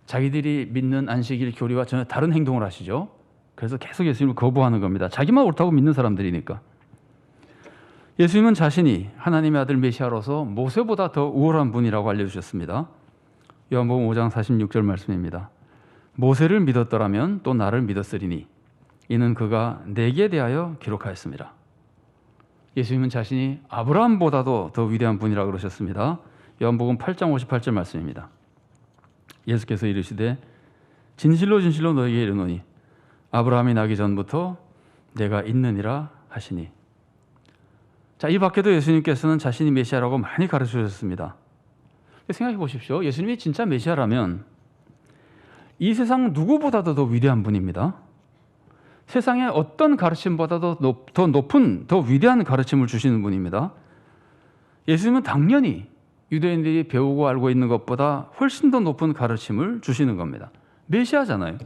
자기들이 믿는 안식일 교리와 전혀 다른 행동을 하시죠. 그래서 계속 예수님을 거부하는 겁니다. 자기만 옳다고 믿는 사람들이니까. 예수님은 자신이 하나님의 아들 메시아로서 모세보다 더 우월한 분이라고 알려주셨습니다. 요한복음 5장 46절 말씀입니다. 모세를 믿었더라면 또 나를 믿었으리니 이는 그가 내게 대하여 기록하였습니다. 예수님은 자신이 아브라함보다도 더 위대한 분이라고 그러셨습니다. 요한복음 8장 58절 말씀입니다. 예수께서 이르시되 진실로 진실로 너희에게 이르노니 아브라함이 나기 전부터 내가 있느니라 하시니. 자, 이 밖에도 예수님께서는 자신이 메시아라고 많이 가르쳐 주셨습니다. 생각해 보십시오. 예수님이 진짜 메시아라면 이 세상 누구보다도 더 위대한 분입니다. 세상의 어떤 가르침보다도 더 높은, 더 위대한 가르침을 주시는 분입니다. 예수님은 당연히 유대인들이 배우고 알고 있는 것보다 훨씬 더 높은 가르침을 주시는 겁니다. 메시아잖아요.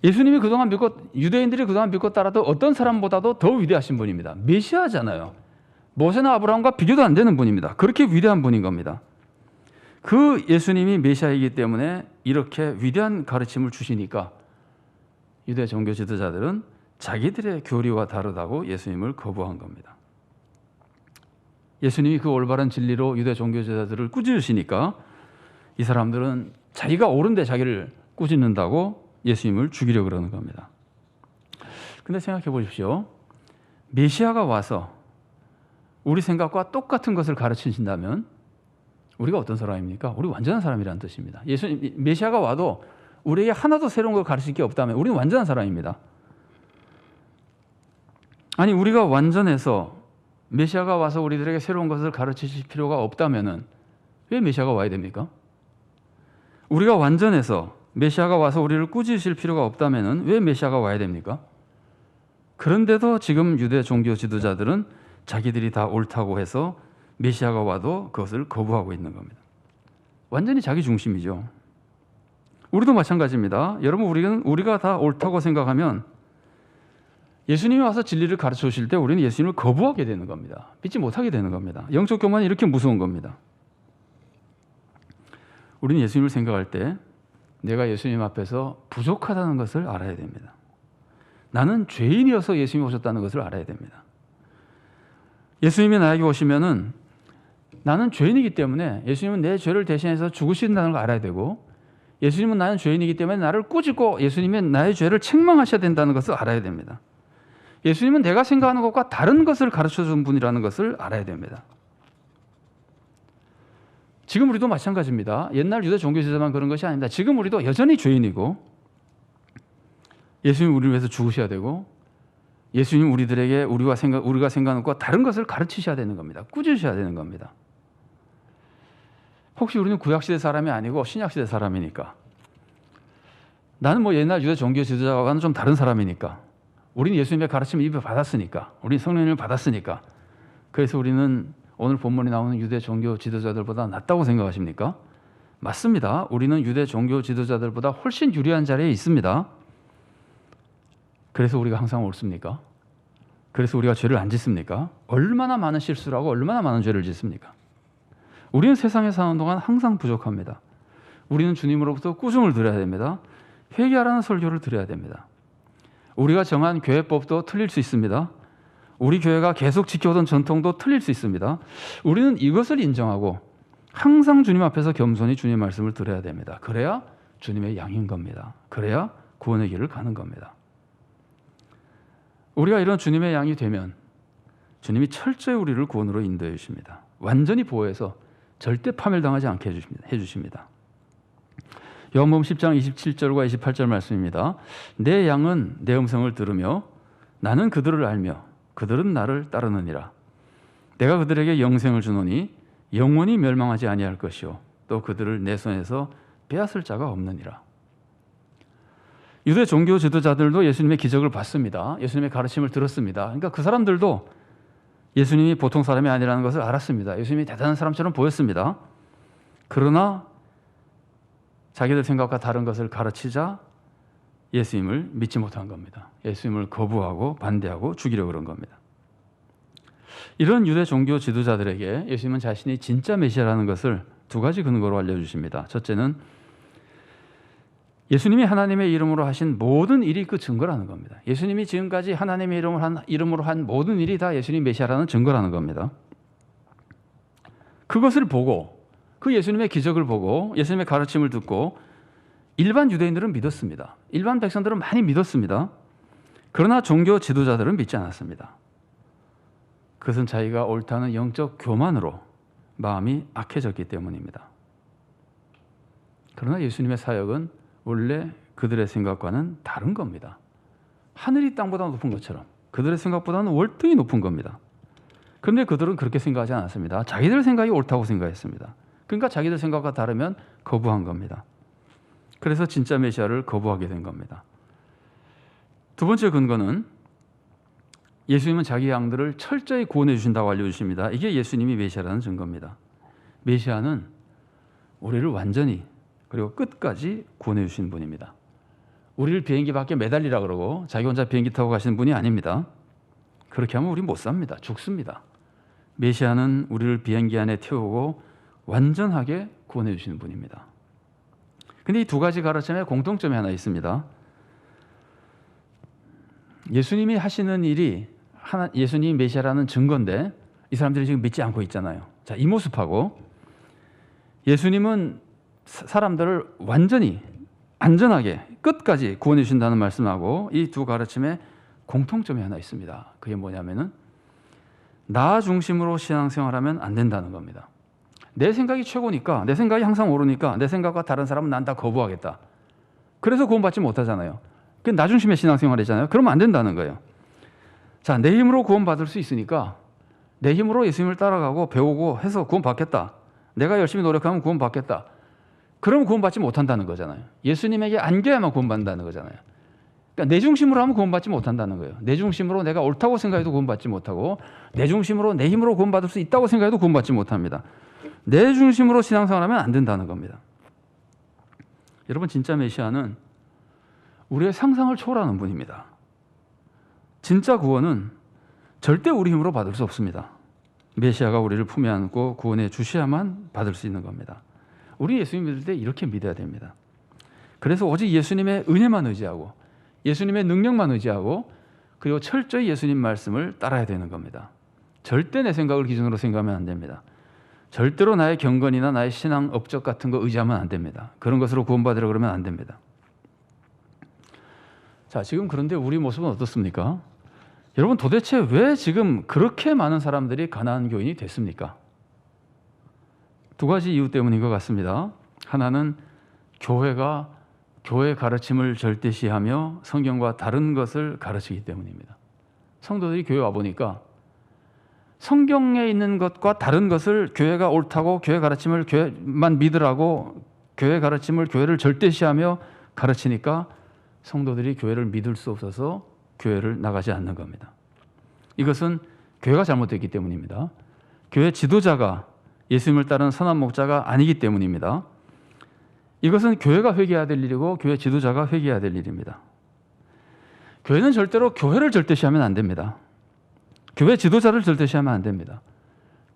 예수님이 그동안 믿고 유대인들이 그동안 믿고 따라도 어떤 사람보다도 더 위대하신 분입니다. 메시아잖아요. 모세나 아브라함과 비교도 안 되는 분입니다. 그렇게 위대한 분인 겁니다. 그 예수님이 메시아이기 때문에 이렇게 위대한 가르침을 주시니까 유대 종교 지도자들은 자기들의 교리와 다르다고 예수님을 거부한 겁니다. 예수님이 그 올바른 진리로 유대 종교 지도자들을 꾸짖으시니까 이 사람들은 자기가 옳은데 자기를 꾸짖는다고 예수님을 죽이려고 그러는 겁니다. 근데 생각해 보십시오. 메시아가 와서 우리 생각과 똑같은 것을 가르치신다면 우리가 어떤 사람입니까? 우리 완전한 사람이라는 뜻입니다. 메시아가 와도 우리에게 하나도 새로운 걸 가르칠 게 없다면 우리는 완전한 사람입니다. 아니, 우리가 완전해서 메시아가 와서 우리들에게 새로운 것을 가르치실 필요가 없다면은 왜 메시아가 와야 됩니까? 우리가 완전해서 메시아가 와서 우리를 꾸짖으실 필요가 없다면은 왜 메시아가 와야 됩니까? 그런데도 지금 유대 종교 지도자들은 자기들이 다 옳다고 해서 메시아가 와도 그것을 거부하고 있는 겁니다. 완전히 자기 중심이죠. 우리도 마찬가지입니다. 여러분, 우리가 다 옳다고 생각하면 예수님이 와서 진리를 가르쳐 주실 때 우리는 예수님을 거부하게 되는 겁니다. 믿지 못하게 되는 겁니다. 영적 교만이 이렇게 무서운 겁니다. 우리는 예수님을 생각할 때 내가 예수님 앞에서 부족하다는 것을 알아야 됩니다. 나는 죄인이어서 예수님이 오셨다는 것을 알아야 됩니다. 예수님이 나에게 오시면은 나는 죄인이기 때문에 예수님은 내 죄를 대신해서 죽으신다는 걸 알아야 되고, 예수님은 나는 죄인이기 때문에 나를 꾸짖고 예수님이 나의 죄를 책망하셔야 된다는 것을 알아야 됩니다. 예수님은 내가 생각하는 것과 다른 것을 가르쳐준 분이라는 것을 알아야 됩니다. 지금 우리도 마찬가지입니다. 옛날 유대 종교 지도자만 그런 것이 아닙니다. 지금 우리도 여전히 죄인이고 예수님 우리를 위해서 죽으셔야 되고 예수님 우리들에게 우리가 생각하는 것과 다른 것을 가르치셔야 되는 겁니다. 꾸짖으셔야 되는 겁니다. 혹시 우리는 구약시대 사람이 아니고 신약시대 사람이니까, 나는 뭐 옛날 유대 종교 지도자와는 좀 다른 사람이니까, 우리는 예수님의 가르침을 입에 받았으니까, 우리는 성령님을 받았으니까, 그래서 우리는 오늘 본문에 나오는 유대 종교 지도자들보다 낫다고 생각하십니까? 맞습니다. 우리는 유대 종교 지도자들보다 훨씬 유리한 자리에 있습니다. 그래서 우리가 항상 옳습니까? 그래서 우리가 죄를 안 짓습니까? 얼마나 많은 실수를 하고 얼마나 많은 죄를 짓습니까? 우리는 세상에 사는 동안 항상 부족합니다. 우리는 주님으로부터 꾸중을 들어야 됩니다. 회개하라는 설교를 들어야 됩니다. 우리가 정한 교회법도 틀릴 수 있습니다. 우리 교회가 계속 지켜오던 전통도 틀릴 수 있습니다. 우리는 이것을 인정하고 항상 주님 앞에서 겸손히 주님의 말씀을 들어야 됩니다. 그래야 주님의 양인 겁니다. 그래야 구원의 길을 가는 겁니다. 우리가 이런 주님의 양이 되면 주님이 철저히 우리를 구원으로 인도해 주십니다. 완전히 보호해서 절대 파멸당하지 않게 해주십니다. 요한복음 10장 27절과 28절 말씀입니다. 내 양은 내 음성을 들으며 나는 그들을 알며 그들은 나를 따르느니라. 내가 그들에게 영생을 주노니 영원히 멸망하지 아니할 것이요 또 그들을 내 손에서 빼앗을 자가 없느니라. 유대 종교 지도자들도 예수님의 기적을 봤습니다. 예수님의 가르침을 들었습니다. 그러니까 그 사람들도 예수님이 보통 사람이 아니라는 것을 알았습니다. 예수님이 대단한 사람처럼 보였습니다. 그러나 자기들 생각과 다른 것을 가르치자 예수님을 믿지 못한 겁니다. 예수님을 거부하고 반대하고 죽이려고 그런 겁니다. 이런 유대 종교 지도자들에게 예수님은 자신이 진짜 메시아라는 것을 두 가지 근거로 알려주십니다. 첫째는 예수님이 하나님의 이름으로 하신 모든 일이 그 증거라는 겁니다. 예수님이 지금까지 하나님의 이름으로 한 모든 일이 다 예수님 메시아라는 증거라는 겁니다. 그것을 보고 그 예수님의 기적을 보고 예수님의 가르침을 듣고 일반 유대인들은 믿었습니다. 일반 백성들은 많이 믿었습니다. 그러나 종교 지도자들은 믿지 않았습니다. 그것은 자기가 옳다는 영적 교만으로 마음이 악해졌기 때문입니다. 그러나 예수님의 사역은 원래 그들의 생각과는 다른 겁니다. 하늘이 땅보다 높은 것처럼 그들의 생각보다는 월등히 높은 겁니다. 그런데 그들은 그렇게 생각하지 않았습니다. 자기들 생각이 옳다고 생각했습니다. 그러니까 자기들 생각과 다르면 거부한 겁니다. 그래서 진짜 메시아를 거부하게 된 겁니다. 두 번째 근거는 예수님은 자기 양들을 철저히 구원해 주신다고 알려주십니다. 이게 예수님이 메시아라는 증거입니다. 메시아는 우리를 완전히 그리고 끝까지 구원해 주신 분입니다. 우리를 비행기 밖에 매달리라 그러고 자기 혼자 비행기 타고 가시는 분이 아닙니다. 그렇게 하면 우리 못 삽니다. 죽습니다. 메시아는 우리를 비행기 안에 태우고 완전하게 구원해 주시는 분입니다. 근데 이 두 가지 가르침에 공통점이 하나 있습니다. 예수님이 하시는 일이 예수님이 메시아라는 증거인데 이 사람들이 지금 믿지 않고 있잖아요. 자, 이 모습하고 예수님은 사람들을 완전히 안전하게 끝까지 구원해 주신다는 말씀하고 이 두 가르침에 공통점이 하나 있습니다. 그게 뭐냐면은 나 중심으로 신앙생활하면 안 된다는 겁니다. 내 생각이 최고니까, 내 생각이 항상 옳으니까 내 생각과 다른 사람은 난 다 거부하겠다. 그래서 구원받지 못하잖아요. 그게 나 중심의 신앙생활이잖아요. 그러면 안 된다는 거예요. 자, 내 힘으로 구원받을 수 있으니까 내 힘으로 예수님을 따라가고 배우고 해서 구원받겠다. 내가 열심히 노력하면 구원받겠다. 그러면 구원받지 못한다는 거잖아요. 예수님에게 안겨야만 구원받는다는 거잖아요. 그러니까 내 중심으로 하면 구원받지 못한다는 거예요. 내 중심으로 내가 옳다고 생각해도 구원받지 못하고, 내 중심으로 내 힘으로 구원받을 수 있다고 생각해도 구원받지 못합니다. 내 중심으로 신앙생활하면 안 된다는 겁니다. 여러분, 진짜 메시아는 우리의 상상을 초월하는 분입니다. 진짜 구원은 절대 우리 힘으로 받을 수 없습니다. 메시아가 우리를 품에 안고 구원해 주셔야만 받을 수 있는 겁니다. 우리 예수님 믿을 때 이렇게 믿어야 됩니다. 그래서 오직 예수님의 은혜만 의지하고, 예수님의 능력만 의지하고, 그리고 철저히 예수님 말씀을 따라야 되는 겁니다. 절대 내 생각을 기준으로 생각하면 안 됩니다. 절대로 나의 경건이나 나의 신앙 업적 같은 거 의지하면 안 됩니다. 그런 것으로 구원받으려고 그러면 안 됩니다. 자, 지금 그런데 우리 모습은 어떻습니까? 여러분, 도대체 왜 지금 그렇게 많은 사람들이 가나안 교인이 됐습니까? 두 가지 이유 때문인 것 같습니다. 하나는 교회가 교회 가르침을 절대시하며 성경과 다른 것을 가르치기 때문입니다. 성도들이 교회 와보니까 성경에 있는 것과 다른 것을, 교회가 옳다고 교회 가르침을 교회만 믿으라고 교회 가르침을 교회를 절대시하며 가르치니까 성도들이 교회를 믿을 수 없어서 교회를 나가지 않는 겁니다. 이것은 교회가 잘못됐기 때문입니다. 교회 지도자가 예수님을 따르는 선한 목자가 아니기 때문입니다. 이것은 교회가 회개해야 될 일이고 교회 지도자가 회개해야 될 일입니다. 교회는 절대로 교회를 절대시하면 안 됩니다. 교회 지도자를 절대시하면 안 됩니다.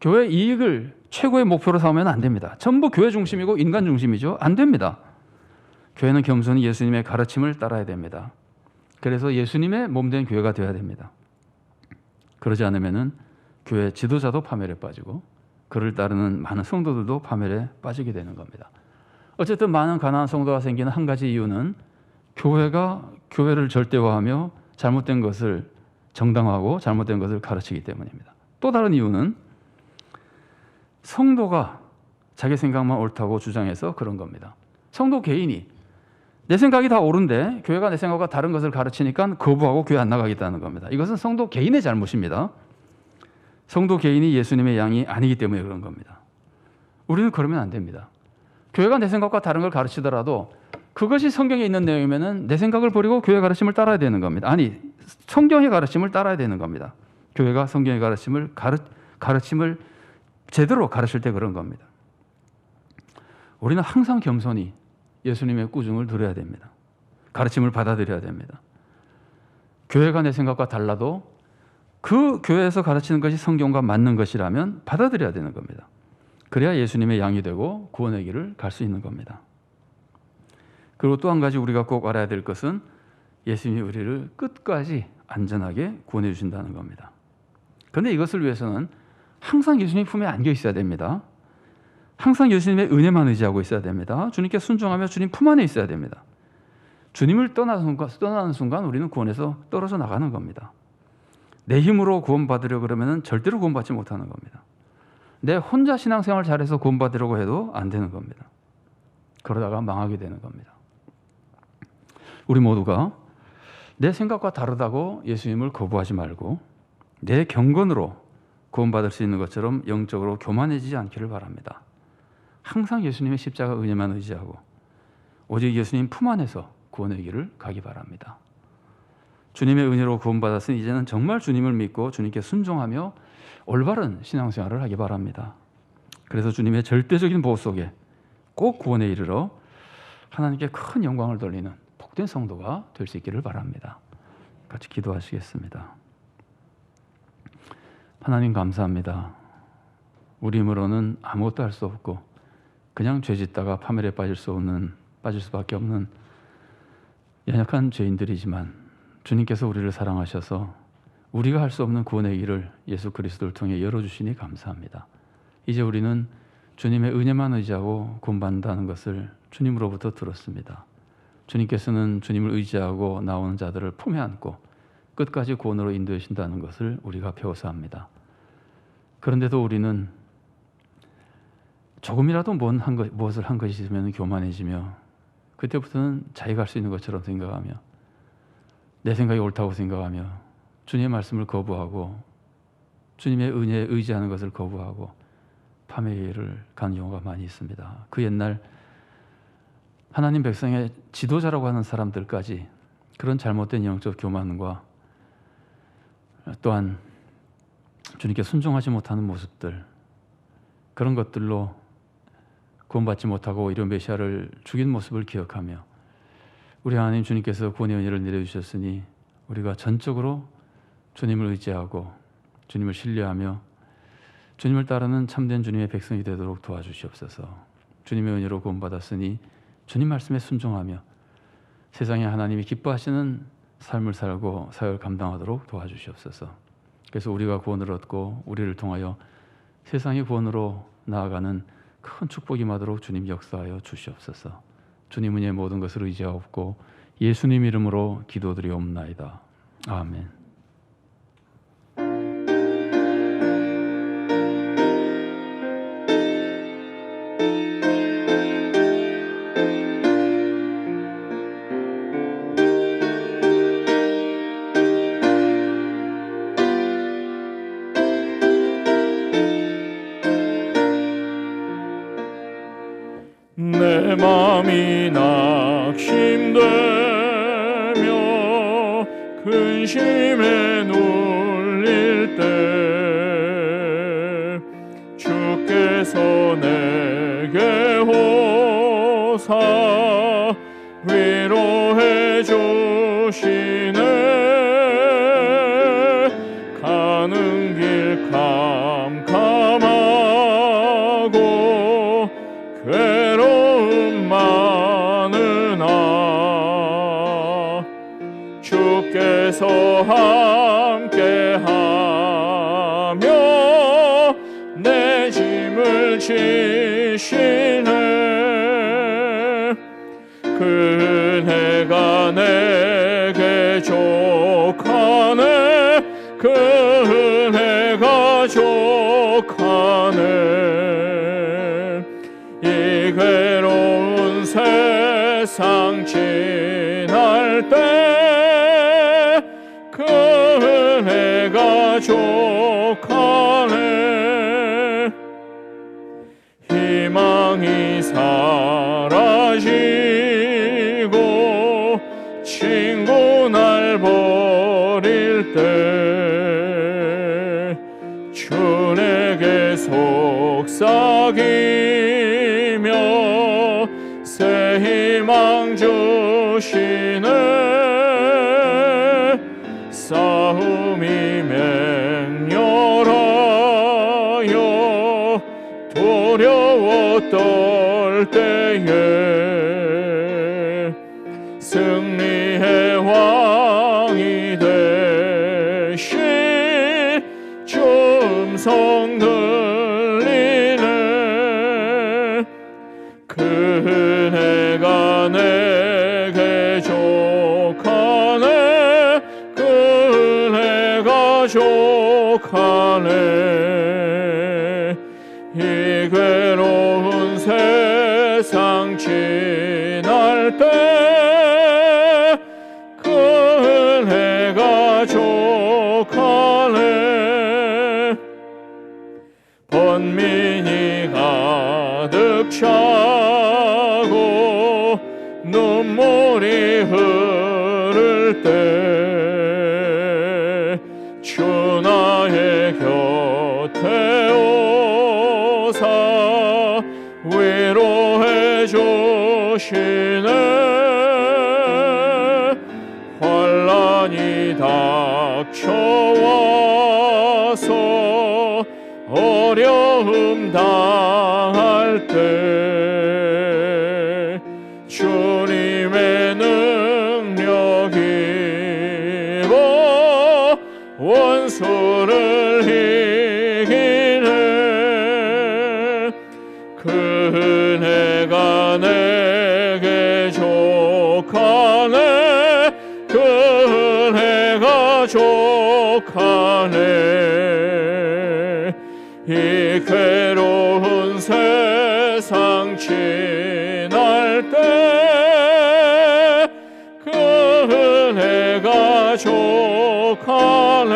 교회 이익을 최고의 목표로 삼으면 안 됩니다. 전부 교회 중심이고 인간 중심이죠. 안 됩니다. 교회는 겸손히 예수님의 가르침을 따라야 됩니다. 그래서 예수님의 몸된 교회가 되어야 됩니다. 그러지 않으면은 교회 지도자도 파멸에 빠지고 그를 따르는 많은 성도들도 파멸에 빠지게 되는 겁니다. 어쨌든 많은 가나안 성도가 생기는 한 가지 이유는 교회가 교회를 절대화하며 잘못된 것을 정당화하고 잘못된 것을 가르치기 때문입니다. 또 다른 이유는 성도가 자기 생각만 옳다고 주장해서 그런 겁니다. 성도 개인이 내 생각이 다 옳은데 교회가 내 생각과 다른 것을 가르치니까 거부하고 교회 안 나가겠다는 겁니다. 이것은 성도 개인의 잘못입니다. 성도 개인이 예수님의 양이 아니기 때문에 그런 겁니다. 우리는 그러면 안 됩니다. 교회가 내 생각과 다른 걸 가르치더라도 그것이 성경에 있는 내용이면은 내 생각을 버리고 교회 가르침을 따라야 되는 겁니다. 아니, 성경의 가르침을 따라야 되는 겁니다. 교회가 성경의 가르침을 제대로 가르칠 때 그런 겁니다. 우리는 항상 겸손히 예수님의 꾸중을 들어야 됩니다. 가르침을 받아들여야 됩니다. 교회가 내 생각과 달라도 그 교회에서 가르치는 것이 성경과 맞는 것이라면 받아들여야 되는 겁니다. 그래야 예수님의 양이 되고 구원의 길을 갈 수 있는 겁니다. 그리고 또 한 가지 우리가 꼭 알아야 될 것은 예수님이 우리를 끝까지 안전하게 구원해 주신다는 겁니다. 그런데 이것을 위해서는 항상 예수님 품에 안겨 있어야 됩니다. 항상 예수님의 은혜만 의지하고 있어야 됩니다. 주님께 순종하며 주님 품 안에 있어야 됩니다. 주님을 떠나는 순간 우리는 구원에서 떨어져 나가는 겁니다. 내 힘으로 구원받으려고 그러면 절대로 구원받지 못하는 겁니다. 내 혼자 신앙생활 잘해서 구원받으려고 해도 안 되는 겁니다. 그러다가 망하게 되는 겁니다. 우리 모두가 내 생각과 다르다고 예수님을 거부하지 말고 내 경건으로 구원받을 수 있는 것처럼 영적으로 교만해지지 않기를 바랍니다. 항상 예수님의 십자가 은혜만 의지하고 오직 예수님 품 안에서 구원의 길을 가기 바랍니다. 주님의 은혜로 구원받았으니 이제는 정말 주님을 믿고 주님께 순종하며 올바른 신앙생활을 하기 바랍니다. 그래서 주님의 절대적인 보호 속에 꼭 구원에 이르러 하나님께 큰 영광을 돌리는 복된 성도가 될 수 있기를 바랍니다. 같이 기도하시겠습니다. 하나님 감사합니다. 우리 힘으로는 아무것도 할 수 없고 그냥 죄짓다가 파멸에 빠질 수밖에 없는 연약한 죄인들이지만 주님께서 우리를 사랑하셔서 우리가 할 수 없는 구원의 길을 예수 그리스도를 통해 열어주시니 감사합니다. 이제 우리는 주님의 은혜만 의지하고 구원받는다는 것을 주님으로부터 들었습니다. 주님께서는 주님을 의지하고 나오는 자들을 품에 안고 끝까지 구원으로 인도해 주신다는 것을 우리가 배워서 합니다. 그런데도 우리는 조금이라도 무엇을 한 것이 있으면 교만해지며 그때부터는 자기가 할 수 있는 것처럼 생각하며 내 생각이 옳다고 생각하며 주님의 말씀을 거부하고 주님의 은혜에 의지하는 것을 거부하고 파멸의 길을 가는 경우가 많이 있습니다. 그 옛날 하나님 백성의 지도자라고 하는 사람들까지 그런 잘못된 영적 교만과 또한 주님께 순종하지 못하는 모습들, 그런 것들로 구원받지 못하고 오히려 메시아를 죽인 모습을 기억하며 우리 하나님 주님께서 구원의 은혜를 내려주셨으니 우리가 전적으로 주님을 의지하고 주님을 신뢰하며 주님을 따르는 참된 주님의 백성이 되도록 도와주시옵소서. 주님의 은혜로 구원받았으니 주님 말씀에 순종하며 세상에 하나님이 기뻐하시는 삶을 살고 사역을 감당하도록 도와주시옵소서. 그래서 우리가 구원을 얻고 우리를 통하여 세상의 구원으로 나아가는 큰 축복이 임하도록 주님 역사하여 주시옵소서. 주님 은혜의 모든 것을 의지하옵고 예수님 이름으로 기도드리옵나이다. 아멘. 내 맘이 낙심되며 근심에 눌릴 때 주께서 내게 호사 위로해 주시네. 가는 길 캄캄하고 괴로움 많으나 주께서 함께하며 내 짐을 지시네. 그 은혜가 내게 족하네. 그 은혜가 족하네. 이 괴로운 세상 지날 때 그 은혜가 족하네. 희망이 사라지고 친구 날 버릴 때 주 내게 속삭이며 새 희망 주시네. 싸움이 맹렬하여 두려워 떨 때에 승리의 왕이 되신 주 음성 들리네. 그 은혜가 내게 족하네. 그 은혜가 족하네. 이 괴로운 세상 지날 때 그 은혜가 족하네. 번민이 가득 차고 눈물이 흐를 때 주 나의 곁에 오사 위로해 주시네. 환난이 닥쳐와서 어려움 당할 때 주님의 능력 입어 원수를 이기네. 그 은혜가 내게 족하네. 그 은혜가 족하네. 이 괴로운 세상 지날 때 그 은혜가 족하네.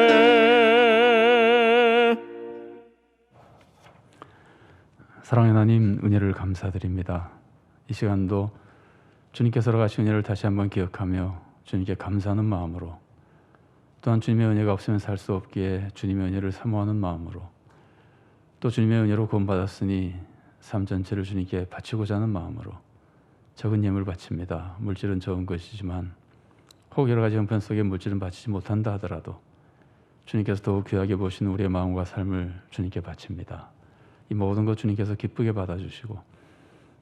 사랑의 하나님, 은혜를 감사드립니다. 이 시간도 주님께서 허락하신 은혜를 다시 한번 기억하며 주님께 감사하는 마음으로, 또한 주님의 은혜가 없으면 살 수 없기에 주님의 은혜를 사모하는 마음으로, 또 주님의 은혜로 구원받았으니 삶 전체를 주님께 바치고자 하는 마음으로 적은 예물 바칩니다. 물질은 적은 것이지만 혹 여러 가지 형편 속에 물질은 바치지 못한다 하더라도 주님께서 더욱 귀하게 보시는 우리의 마음과 삶을 주님께 바칩니다. 이 모든 것 주님께서 기쁘게 받아주시고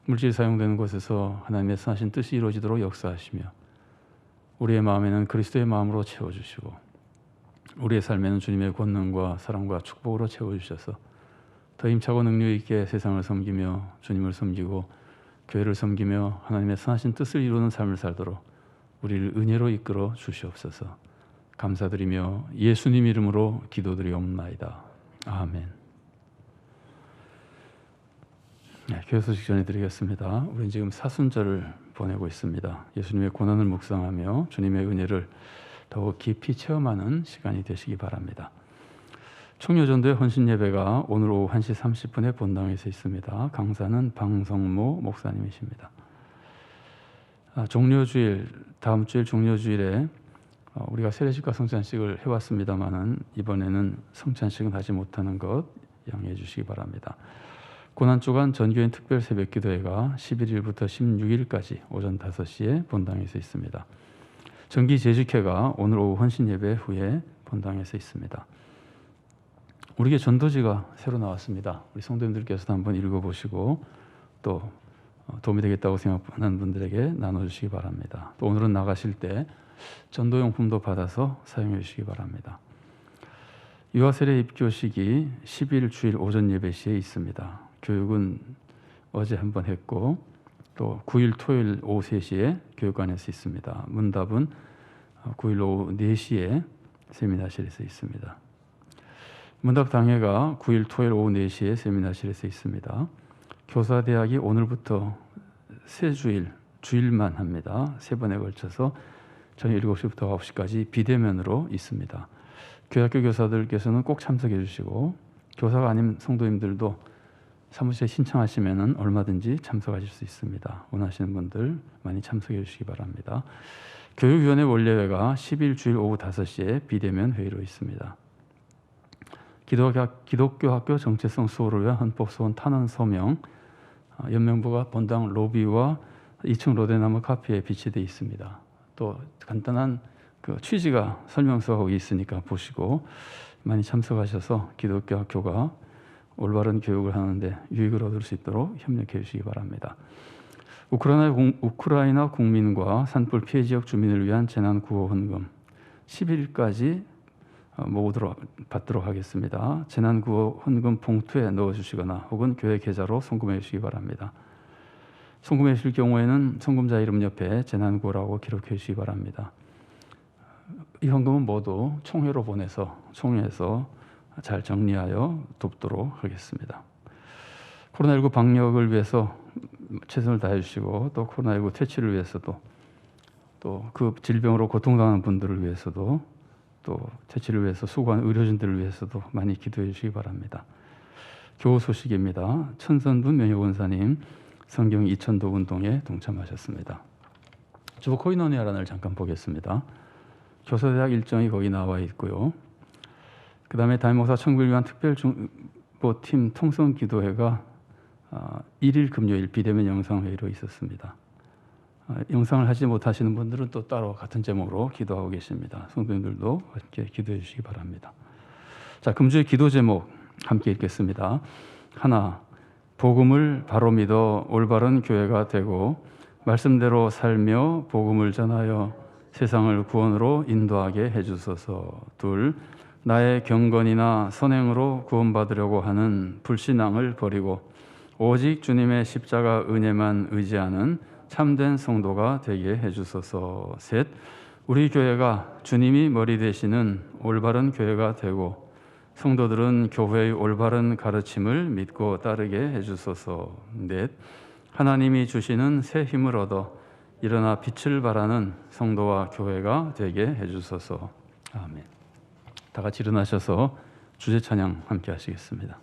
물질이 사용되는 곳에서 하나님의 선하신 뜻이 이루어지도록 역사하시며 우리의 마음에는 그리스도의 마음으로 채워주시고 우리의 삶에는 주님의 권능과 사랑과 축복으로 채워주셔서 더 힘차고 능력 있게 세상을 섬기며 주님을 섬기고 교회를 섬기며 하나님의 선하신 뜻을 이루는 삶을 살도록 우리를 은혜로 이끌어 주시옵소서. 감사드리며 예수님 이름으로 기도드리옵나이다. 아멘. 네, 교회 소식 전해드리겠습니다. 우리는 지금 사순절을 보내고 있습니다. 예수님의 고난을 묵상하며 주님의 은혜를 더욱 깊이 체험하는 시간이 되시기 바랍니다. 청려전도의 헌신 예배가 오늘 오후 1시 30분에 본당에서 있습니다. 강사는 방성모 목사님이십니다. 종료주일, 다음 주일 종료주일에 우리가 세례식과 성찬식을 해왔습니다만은 이번에는 성찬식은 하지 못하는 것 양해해 주시기 바랍니다. 고난주간 전교인 특별 새벽기도회가 11일부터 16일까지 오전 5시에 본당에서 있습니다. 정기 재직회가 오늘 오후 헌신 예배 후에 본당에서 있습니다. 우리에게 전도지가 새로 나왔습니다. 우리 성도님들께서도 한번 읽어보시고 또 도움이 되겠다고 생각하는 분들에게 나눠주시기 바랍니다. 또 오늘은 나가실 때 전도용품도 받아서 사용해 주시기 바랍니다. 유아세례 입교식이 10일 주일 오전 예배 시에 있습니다. 교육은 어제 한번 했고 또 9일 토요일 오후 3시에 교육관에서 있습니다. 문답은 9일 오후 4시에 세미나실에서 있습니다. 문답 당회가 9일 토요일 오후 4시에 세미나실에서 있습니다. 교사대학이 오늘부터 세 주일만 합니다. 3번에 걸쳐서 저녁 7시부터 9시까지 비대면으로 있습니다. 교회학교 교사들께서는 꼭 참석해 주시고 교사가 아닌 성도님들도 사무실에 신청하시면 얼마든지 참석하실 수 있습니다. 원하시는 분들 많이 참석해 주시기 바랍니다. 교육위원회 원례회가 10일 주일 오후 5시에 비대면 회의로 있습니다. 기독교 학교 정체성 수호를 위한 헌법소원 탄원 서명 연명부가 본당 로비와 2층 로데나무 카페에 비치되어 있습니다. 또 간단한 그 취지가 설명서가 거기 있으니까 보시고 많이 참석하셔서 기독교 학교가 올바른 교육을 하는데 유익을 얻을 수 있도록 협력해 주시기 바랍니다. 우크라이나 국민과 산불 피해 지역 주민을 위한 재난 구호 헌금 10일까지 받도록 하겠습니다. 재난 구호 헌금 봉투에 넣어 주시거나 혹은 교회 계좌로 송금해 주시기 바랍니다. 송금해 주실 경우에는 송금자 이름 옆에 재난 구호라고 기록해 주시기 바랍니다. 이 헌금은 모두 총회로 보내서 총회에서 잘 정리하여 돕도록 하겠습니다. 코로나19 방역을 위해서 최선을 다해 주시고 또 코로나19 퇴치를 위해서도 또 그 질병으로 고통당하는 분들을 위해서도 또 퇴치를 위해서 수고하는 의료진들을 위해서도 많이 기도해 주시기 바랍니다. 교우 소식입니다. 천선분 명예권사님 성경 2000도 운동에 동참하셨습니다. 주보 코이노니아란을 잠깐 보겠습니다. 교사대학 일정이 거기 나와 있고요. 그 다음에 담임목사 청구를 위한 특별중보팀 통성기도회가 1일 금요일 비대면 영상회의로 있었습니다. 영상을 하지 못하시는 분들은 또 따로 같은 제목으로 기도하고 계십니다. 성도님들도 함께 기도해 주시기 바랍니다. 자, 금주의 기도 제목 함께 읽겠습니다. 하나, 복음을 바로 믿어 올바른 교회가 되고 말씀대로 살며 복음을 전하여 세상을 구원으로 인도하게 해주소서. 둘, 나의 경건이나 선행으로 구원받으려고 하는 불신앙을 버리고 오직 주님의 십자가 은혜만 의지하는 참된 성도가 되게 해주소서. 셋, 우리 교회가 주님이 머리 되시는 올바른 교회가 되고 성도들은 교회의 올바른 가르침을 믿고 따르게 해주소서. 넷, 하나님이 주시는 새 힘을 얻어 일어나 빛을 발하는 성도와 교회가 되게 해주소서. 아멘. 다 같이 일어나셔서 주제 찬양 함께 하시겠습니다.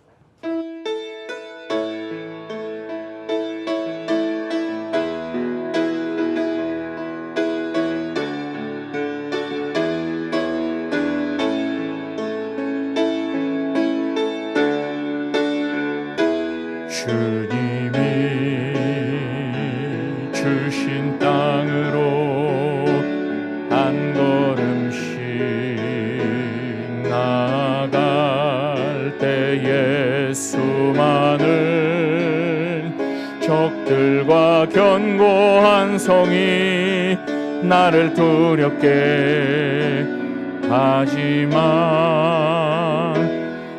견고한 성이 나를 두렵게 하지만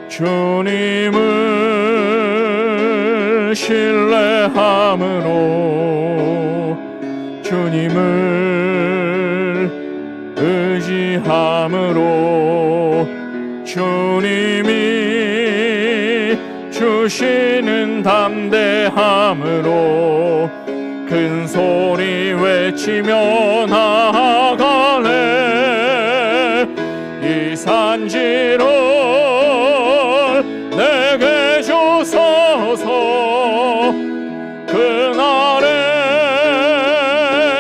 주님을 신뢰함으로 주님을 의지함으로 주님이 주시는 담대함으로 큰 소리 외치며 나아가네. 이 산지를 내게 주소서. 그날에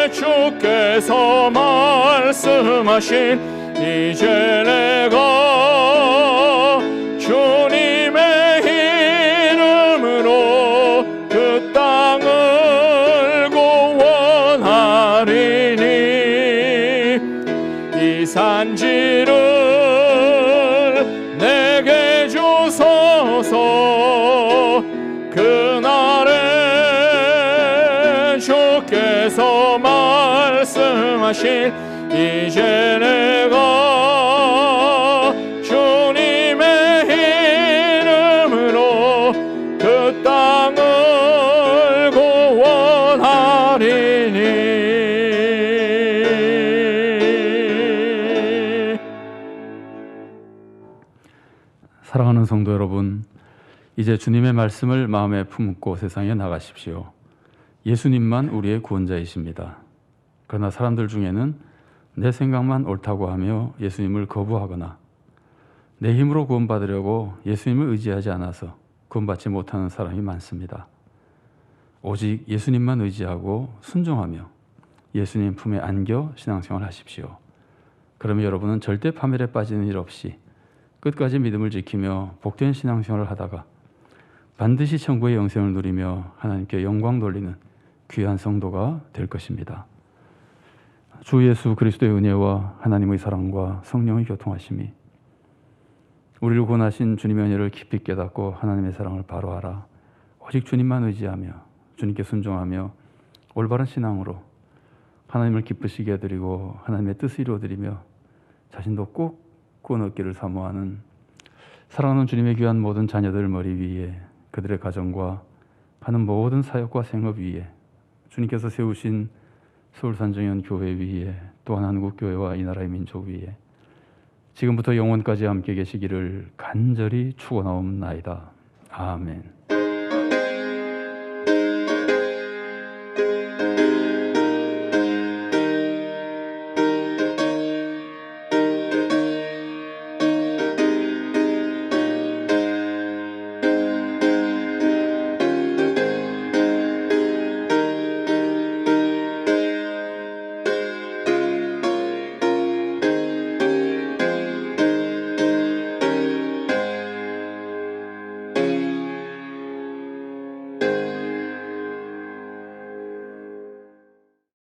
주께서 말씀하신 이제 내가 주님의 이름으로 그 땅을 구원하리니. 이 산지를 내게 주소서. 그날에 주께서 말씀하신 이제 내가 주님의 이름으로 그 땅을 구원하리니. 사랑하는 성도 여러분, 이제 주님의 말씀을 마음에 품고 세상에 나가십시오. 예수님만 우리의 구원자이십니다. 그러나 사람들 중에는 내 생각만 옳다고 하며 예수님을 거부하거나 내 힘으로 구원받으려고 예수님을 의지하지 않아서 구원받지 못하는 사람이 많습니다. 오직 예수님만 의지하고 순종하며 예수님 품에 안겨 신앙생활 하십시오. 그러면 여러분은 절대 파멸에 빠지는 일 없이 끝까지 믿음을 지키며 복된 신앙생활을 하다가 반드시 천국의 영생을 누리며 하나님께 영광 돌리는 귀한 성도가 될 것입니다. 주 예수 그리스도의 은혜와 하나님의 사랑과 성령의 교통하심이 우리를 구원하신 주님의 은혜를 깊이 깨닫고 하나님의 사랑을 바로 알아 오직 주님만 의지하며 주님께 순종하며 올바른 신앙으로 하나님을 기쁘시게 해드리고 하나님의 뜻을 이루어드리며 자신도 꼭 구원 얻기를 사모하는 사랑하는 주님의 귀한 모든 자녀들 머리 위에 그들의 가정과 하는 모든 사역과 생업 위에 주님께서 세우신 서울산정연 교회 위에 또한 한국교회와 이 나라의 민족 위에 지금부터 영원까지 함께 계시기를 간절히 축원하옵나이다. 아멘.